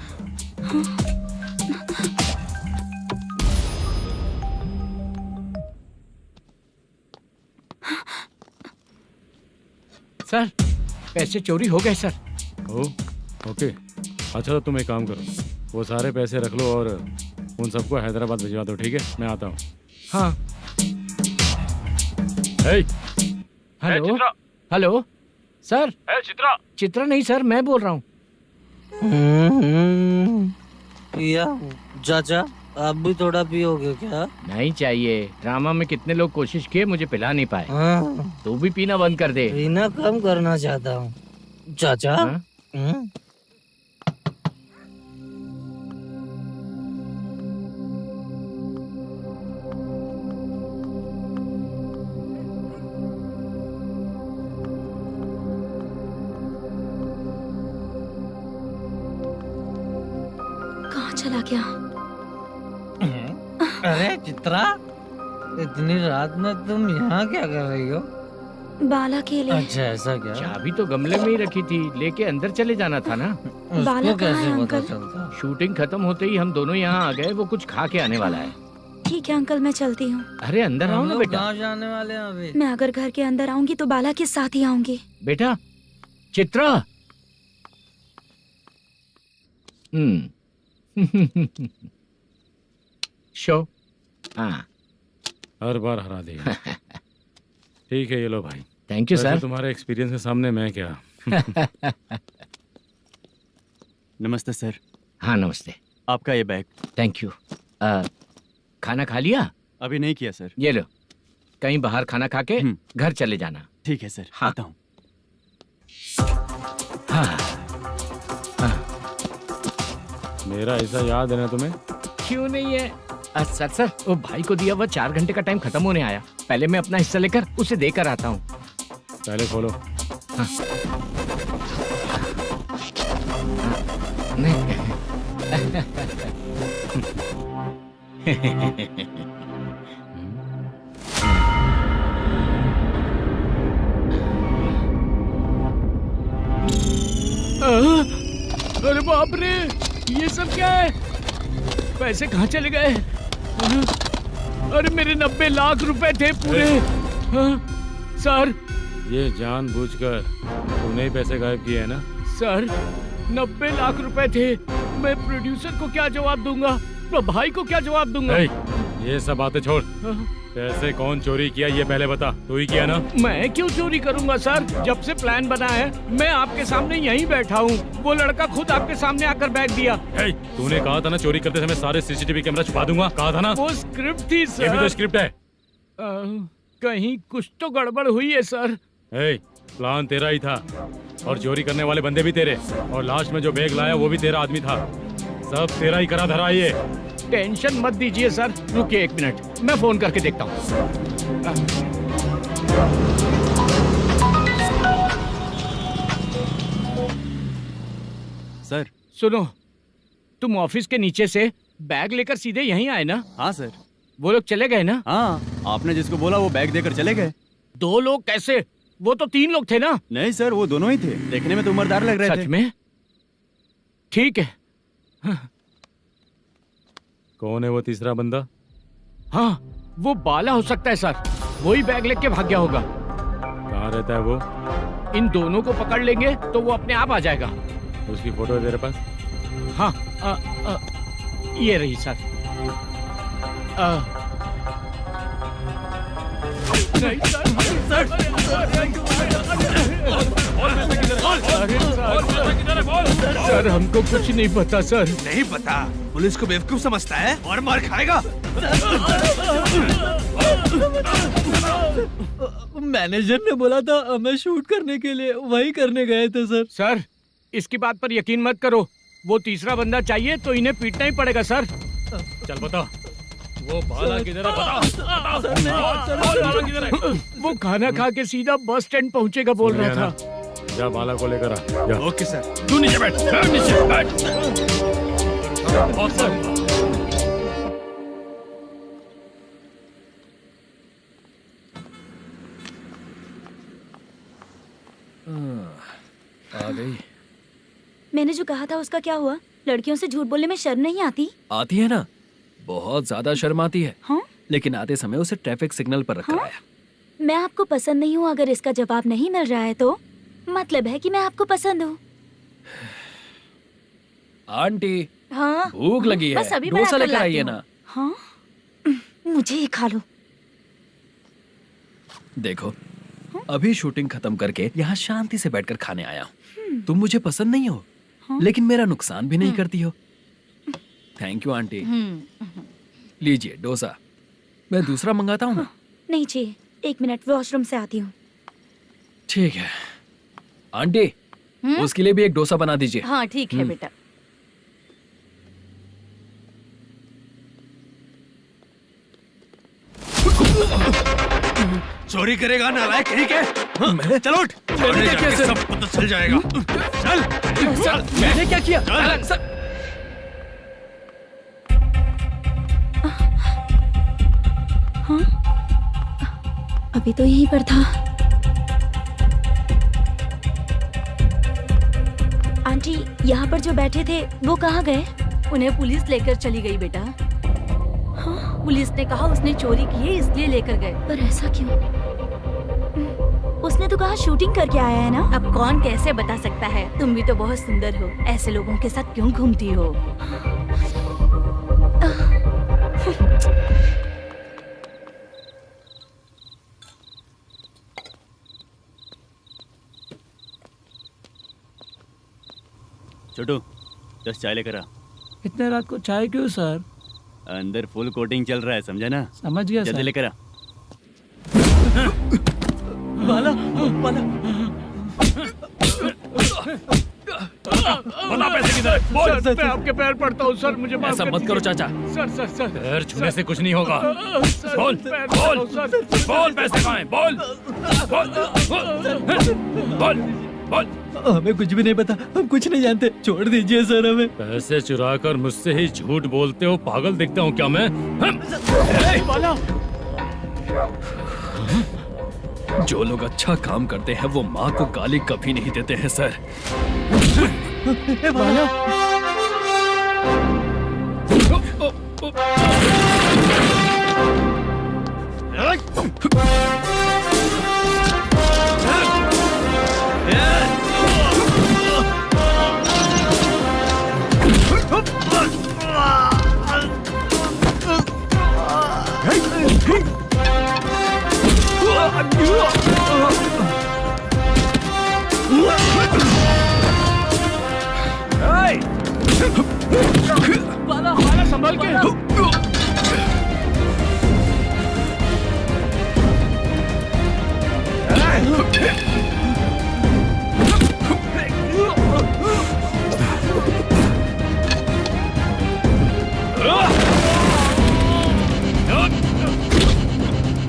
सर, पैसे चोरी हो गए सर। ओके, अच्छा तो तुम एक काम करो, वो सारे पैसे रख लो और उन सबको हैदराबाद भिजवा दो, ठीक है? मैं आता हूँ। हाँ। Hello hello sir. Chitra? Chitra नहीं सर, मैं बोल रहा हूँ। या चाचा, आप भी थोड़ा पियोगे क्या? नहीं चाहिए। ड्रामा में कितने लोग कोशिश किए, मुझे पिला नहीं पाए। तू भी पीना बंद कर दे। पीना कम करना चाहता हूँ चाचा। कहाँ चला गया? अरे चित्रा, इतनी रात में तुम यहाँ क्या कर रही हो? बाला के लिए। अच्छा ऐसा क्या? चाबी तो गमले में ही रखी थी, लेके अंदर चले जाना था ना। बाला उसको कहाँ है कैसे पता अंकल? चलता? शूटिंग खत्म होते ही हम दोनों यहाँ आ गए। वो कुछ खा के आने वाला है। ठीक है अंकल, मैं चलती हूँ। अरे अंदर आओ हम ना लोग बेटा। कहाँ जाने वाले हैं अभी? मैं अगर घर के अंदर आऊंगी तो बाला के साथ ही आऊंगी। बेटा चित्रा। शो। हाँ, हर बार हरा देगा। ठीक है, ये लो भाई। Thank you sir. तुम्हारे एक्सपीरियंस के सामने मैं क्या। नमस्ते सर। हाँ नमस्ते। आपका ये बैग। Thank you. खाना खा लिया? अभी नहीं किया सर। ये लो, कहीं बाहर खाना खा के घर चले जाना। ठीक है सर। हाँ। आता हूँ। हाँ। मेरा ऐसा याद है ना तुम्हें? क्यों नहीं है सर। सर वो भाई को दिया हुआ 4 घंटे का टाइम खत्म होने आया। पहले मैं अपना हिस्सा लेकर उसे देकर आता हूँ। पहले खोलो। हाँ। अरे बाप रे, ये सब क्या है? पैसे कहाँ चले गए? अरे मेरे 90 लाख रुपए थे पूरे। सर, ये जानबूझकर तूने ही पैसे गायब किए हैं ना? सर 90 लाख रुपए थे। मैं प्रोड्यूसर को क्या जवाब दूंगा, तो भाई को क्या जवाब दूंगा? ये सब बातें छोड़। पैसे कौन चोरी किया ये पहले बता। तू ही किया ना? मैं क्यों चोरी करूंगा सर? जब से प्लान बना है मैं आपके सामने यहीं बैठा हूँ। वो लड़का खुद आपके सामने आकर बैग दिया। तूने कहा था ना चोरी करते समय सारे सीसीटीवी कैमरा छुपा दूंगा, कहा था ना? वो स्क्रिप्ट थी सर। ये भी तो स्क्रिप्ट है। कहीं कुछ तो गड़बड़ हुई है सर। प्लान तेरा ही था और चोरी करने वाले बंदे भी तेरे, और लास्ट में जो बैग लाया वो भी तेरा आदमी था। सब तेरा ही करा धरा। ये टेंशन मत दीजिए सर। रुकिए 1 मिनट, मैं फोन करके देखता हूँ। सर सुनो, तुम ऑफिस के नीचे से बैग लेकर सीधे यहीं आए ना? हाँ सर। वो लोग चले गए ना? हाँ, आपने जिसको बोला वो बैग देकर चले गए। 2 लोग कैसे? वो तो 3 लोग थे ना? नहीं सर, वो दोनों ही थे। देखने में तो उम्रदार लग रहे थे। सच में? ठीक है। कौन है वो तीसरा बंदा? हाँ, वो बाला हो सकता है सर। वही बैग लेके भाग गया होगा। कहाँ रहता है वो? इन दोनों को पकड़ लेंगे तो वो अपने आप आ जाएगा। उसकी फोटो है तेरे पास? हाँ ये रही सर। नहीं सर हमको कुछ नहीं पता सर। नहीं पता? पुलिस को बेवकूफ समझता है और मार खाएगा। मैनेजर ने बोला था हमें शूट करने के लिए, वही करने गए थे सर। सर इसकी बात पर यकीन मत करो, वो तीसरा बंदा चाहिए तो इन्हें पीटना ही पड़ेगा सर। चल बता, वो बाला किधर है? बता। बाला किधर है? वो खाना खा के सीधा बस स्टैंड पहुंचेगा बोल रहा था। जा बाला को लेकर आ। जा। Okay sir. तू नीचे बैठ, नीचे बैठ। आ गई। मैंने जो कहा था उसका क्या हुआ? लड़कियों से झूठ बोलने में शर्म नहीं आती? आती है ना, बहुत ज्यादा शर्म आती है। हाँ? लेकिन आते समय उसे ट्रैफिक सिग्नल पर रखा हाँ? है। मैं आपको पसंद नहीं हूँ अगर इसका जवाब नहीं मिल रहा है तो मतलब है कि मैं आपको पसंद हूँ। आंटी हाँ? भूख लगी है, बस अभी डोसा बनाकर लेकर लाती आइए हूँ। ना। हाँ? मुझे ही खा लो। देखो अभी शूटिंग खत्म करके यहाँ शांति से बैठकर खाने आया हूँ। तुम मुझे पसंद नहीं हो, लेकिन मेरा नुकसान भी नहीं करती हो। Thank you aunty. लीजिए डोसा। मैं दूसरा मंगाता हूँ ना? नहीं चाहिए, 1 मिनट वॉशरूम से आती हूँ। ठीक है आंटी, उसके लिए भी एक डोसा बना दीजिए। हाँ ठीक है बेटा। चोरी करेगा नालायक कहीं के? मैं? चलो उठ। मैंने क्या किया? सब पता चल जाएगा। चल। सर मैंने क्या किया? सर हाँ? अभी तो यहीं पर था। आंटी यहाँ पर जो बैठे थे वो कहाँ गए? उन्हें पुलिस लेकर चली गई बेटा। हाँ? पुलिस ने कहा उसने चोरी की है इसलिए लेकर गए। पर ऐसा क्यों? उसने तो कहा शूटिंग करके आया है ना। अब कौन कैसे बता सकता है? तुम भी तो बहुत सुंदर हो, ऐसे लोगों के साथ क्यों घूमती हो? छोटू 10 चाय लेकर आ। इतने रात को चाय क्यों सर? अंदर फुल कोटिंग चल रहा है, समझा ना? समझ गया जल्दी सर। लेकर आ। बाला बाला बता पैसे किधर है? बोल। सर मैं आपके पैर पड़ता हूँ सर, मुझे माफ ऐसा कर मत करो दीजिए। चाचा। सर सर सर पैर छूने से कुछ नहीं होगा। सर, बोल पैर बोल पड़ता हूँ, सर। बोल, पैसे कहाँ हैं? बोल बोल बोल बोल। हमें कुछ भी नहीं पता, हम कुछ नहीं जानते, छोड़ दीजिए सर हमें। पैसे चुरा कर मुझसे ही झूठ बोलते हो? पागल दिखता हूँ क्या मैं? बाला जो लोग अच्छा काम करते हैं वो माँ को गाली कभी नहीं देते हैं सर। बाला बाला बाला संभाल के।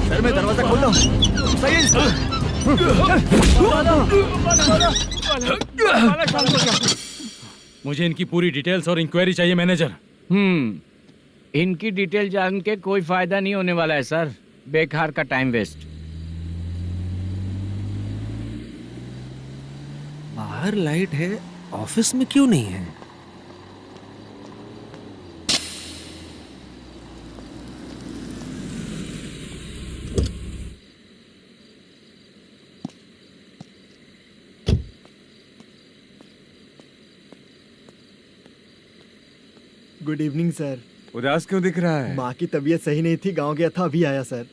सर मैं दरवाजा खोलता हूँ। सही है मुझे इनकी पूरी डिटेल्स और इंक्वायरी चाहिए मैनेजर। इनकी डिटेल जान के कोई फायदा नहीं होने वाला है सर, बेकार का टाइम वेस्ट। बाहर लाइट है, ऑफिस में क्यों नहीं है? Good evening sir. उदास क्यों दिख रहा है? माँ की तबीयत सही नहीं थी, गांव गया था, अभी आया सर।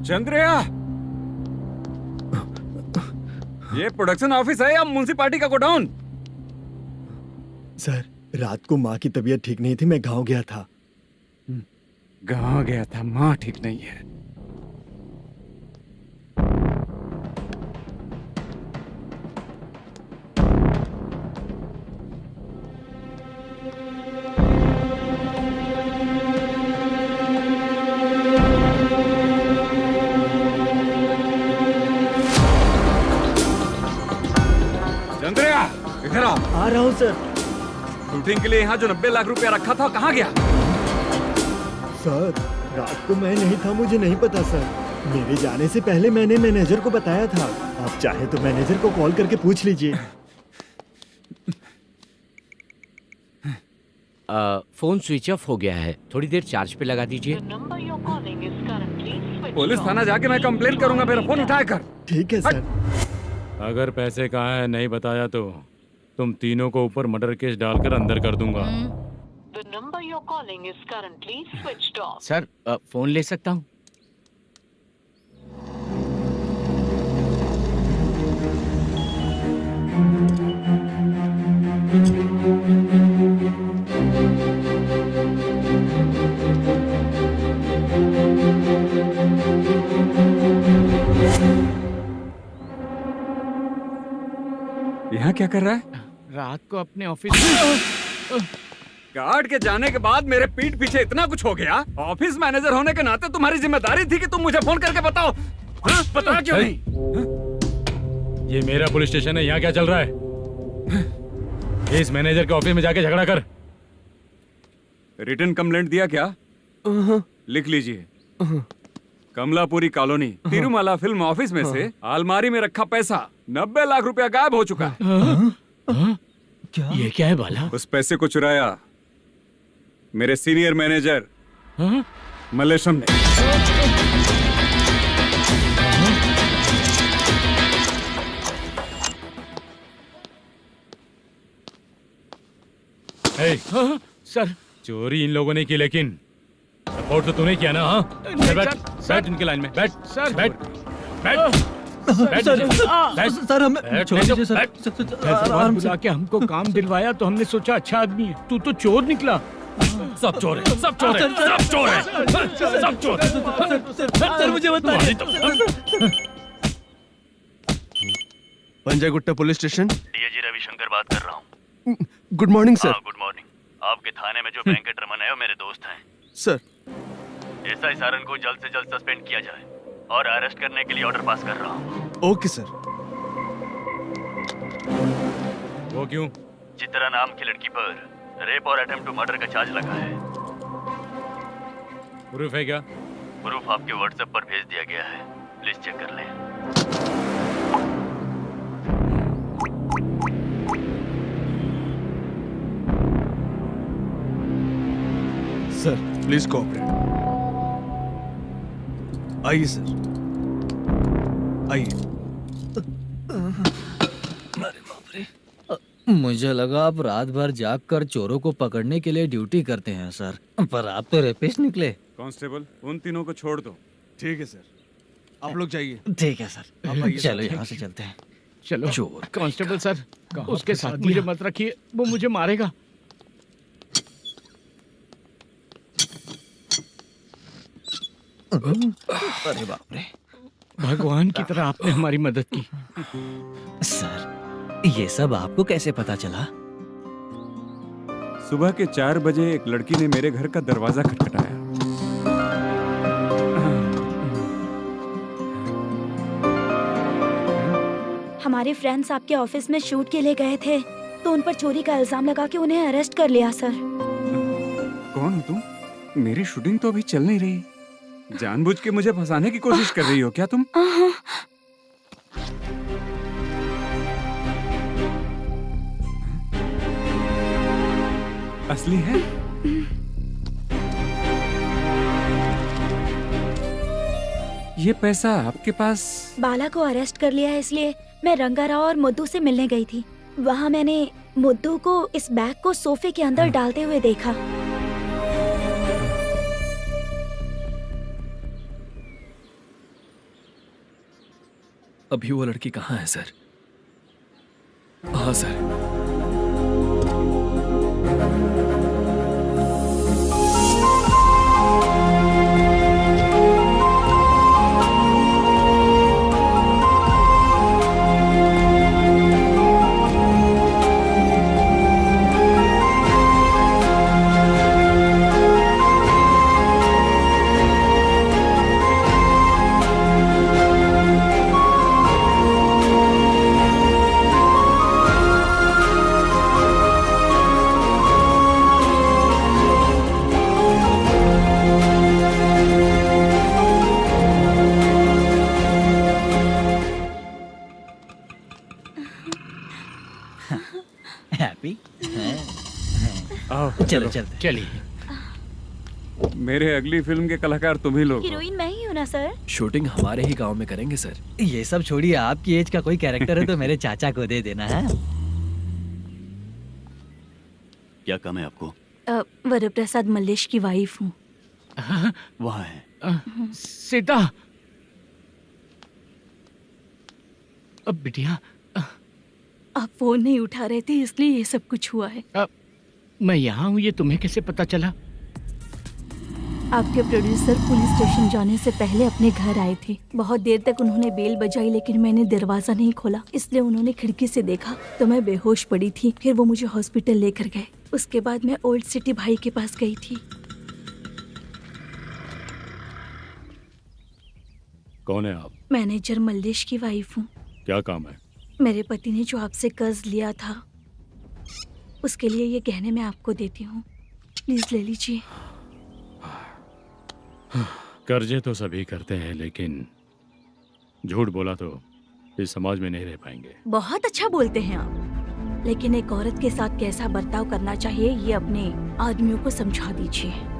चंद्रया, ये प्रोडक्शन ऑफिस है या म्युनिसिपालिटी का गोडाउन? सर, रात को माँ की तबीयत ठीक नहीं थी, मैं गांव गया था। गांव गया था, माँ ठीक नहीं है। चंद्रया, इधर आओ। आ रहा हूँ सर। शूटिंग के लिए यहाँ जो 90 लाख रुपया रखा था, कहाँ गया? सर, रात को मैं नहीं था, मुझे नहीं पता सर। मेरे जाने से पहले मैंने मैनेजर को बताया था। आप चाहे तो मैनेजर को कॉल करके पूछ लीजिए। फोन स्विच ऑफ हो गया है, थोड़ी देर चार्ज पे लगा दीजिए। पुलिस थाना जाके मैं कंप्लेंट करूंगा, मेरा फोन उठाया कर। ठीक है सर। अगर पैसे कहाँ है नहीं बताया तो तुम तीनों को ऊपर मर्डर केस डालकर अंदर कर दूंगा। The number you're calling is currently switched off. Sir, phone ले सकता हूँ? यहाँ क्या कर रहा है? रात को अपने ऑफिस गार्ड के जाने के बाद मेरे पीठ पीछे इतना कुछ हो गया। ऑफिस मैनेजर होने के नाते तुम्हारी जिम्मेदारी थी कि तुम मुझे फोन करके बताओ। हाँ? बता क्यों नहीं? ये मेरा पुलिस स्टेशन है, यहाँ क्या चल रहा है? इस मैनेजर के ऑफिस में जाके झगड़ा कर। रिटन कंप्लेंट दिया क्या? लिख लीजिए। Kamalapuri colony, Tirumala film office में से अलमारी में रखा पैसा 90 लाख रुपया गायब हो चुका है। क्या? ये क्या है बाला? उस पैसे को चुराया मेरे सीनियर मैनेजर मलेशम ने। सर, चोरी इन लोगों ने की, लेकिन सपोर्ट तो तूने किया ना? हाँ, बैठ इनके लाइन में, बैठ सर, बैठ बैठ सर, हमें छोड़ दीजिए सर। आराम से आके हमको काम दिलवाया तो हमने सोचा अच्छा आदमी है, तू तो चोर निकला। सब चोर है, सब चोर है, सब चोर है, सब चोर है। सर, मुझे बताइए। Panjagutta police station, DIG Ravishankar बात कर रहा हूँ। Good morning sir. Good morning. आपके थाने में जो वेंकट रमन है वो मेरे दोस्त हैं। सर, एसआई सारन को जल्द से जल्द सस्पेंड किया जाए और अरेस्ट करने के लिए ऑर्डर पास कर रहा हूँ। Okay sir. वो क्यों? चित्रा नाम की लड़की पर रेप और अटेम्प्ट टू मर्डर का चार्ज लगा है। प्रूफ है क्या? प्रूफ आपके व्हाट्सएप पर भेज दिया गया है, प्लीज चेक कर लें। Sir, please cooperate. आइए सर, आइए। मुझे लगा आप रात भर जाग कर चोरों को पकड़ने के लिए ड्यूटी करते हैं सर, पर आप तो रेपिस्ट निकले। कांस्टेबल, उन तीनों को छोड़ दो। ठीक है सर, आप लोग जाइए। ठीक है सर, चलो यहाँ से चलते हैं। चलो चोर। कांस्टेबल सर, उसके साथ मुझे मत रखिए, वो मुझे मारेगा। अरे बाप रे, भगवान की तरह आपने हमारी मदद की। सर, ये सब आपको कैसे पता चला? सुबह के 4 बजे एक लड़की ने मेरे घर का दरवाजा खटखटाया। हमारे फ्रेंड्स आपके ऑफिस में शूट के लिए गए थे। तो उन पर चोरी का इल्जाम लगा के उन्हें अरेस्ट कर लिया सर। कौन हो तुम? मेरी शूटिंग तो अभी चल नहीं रही। जानबूझ के मुझे फंसाने की कोशिश कर रही हो क्या तुम? असली है? ये पैसा आपके पास? बाला को अरेस्ट कर लिया है इसलिए मैं रंगाराव और मुद्दू से मिलने गई थी। वहाँ मैंने मुद्दू को इस बैग को सोफे के अंदर डालते हुए देखा। अभी वो लड़की कहाँ है सर? हाँ सर। हैप्पी? आओ चलो चलते। चलिए। मेरे अगली फिल्म के कलाकार तुम ही लोग हो। हीरोइन मैं ही हूँ ना सर? शूटिंग हमारे ही गांव में करेंगे सर। ये सब छोड़िए, आपकी एज का कोई कैरेक्टर है तो मेरे चाचा को दे देना है। क्या काम है आपको? वरप्रसाद मल्लेश की वाइफ हूँ। वहाँ है। सीता। अब बिटिया आप फोन नहीं उठा रहे थे इसलिए ये सब कुछ हुआ है। मैं यहाँ हूँ, ये तुम्हें कैसे पता चला? आपके प्रोड्यूसर पुलिस स्टेशन जाने से पहले अपने घर आए थे। बहुत देर तक उन्होंने बेल बजाई लेकिन मैंने दरवाजा नहीं खोला, इसलिए उन्होंने खिड़की से देखा तो मैं बेहोश पड़ी थी। फिर वो मुझे हॉस्पिटल लेकर गए। उसके बाद मैं ओल्ड सिटी भाई के पास गई थी। कौन है आप? मैनेजर मल्लेश की वाइफ हूँ। क्या काम है? मेरे पति ने जो आपसे कर्ज लिया था उसके लिए ये गहने मैं आपको देती हूँ, प्लीज ले लीजिए। कर्जे तो सभी करते हैं लेकिन झूठ बोला तो इस समाज में नहीं रह पाएंगे। बहुत अच्छा बोलते हैं आप, लेकिन एक औरत के साथ कैसा बर्ताव करना चाहिए ये अपने आदमियों को समझा दीजिए।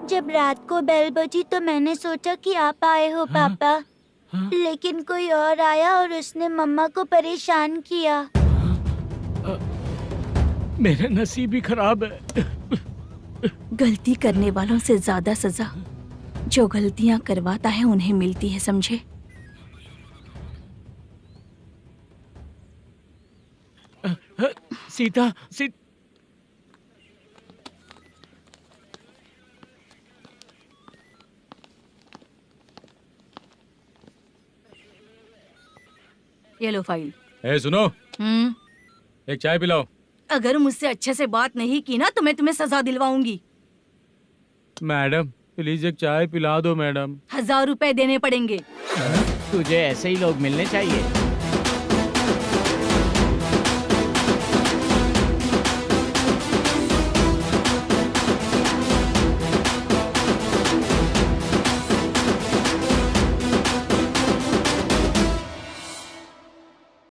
जब रात को बेल बजी तो मैंने सोचा कि आप आए हो पापा, लेकिन कोई और आया और उसने मम्मा को परेशान किया। मेरा नसीब ही खराब है। गलती करने वालों से ज्यादा सजा जो गलतियां करवाता है उन्हें मिलती है, समझे? सीता, ये लो फाइल। सुनो, एक चाय पिलाओ। अगर मुझसे अच्छे से बात नहीं की ना तो मैं तुम्हें सजा दिलवाऊंगी। मैडम प्लीज एक चाय पिला दो मैडम। 1000 रुपए देने पड़ेंगे। तुझे ऐसे ही लोग मिलने चाहिए।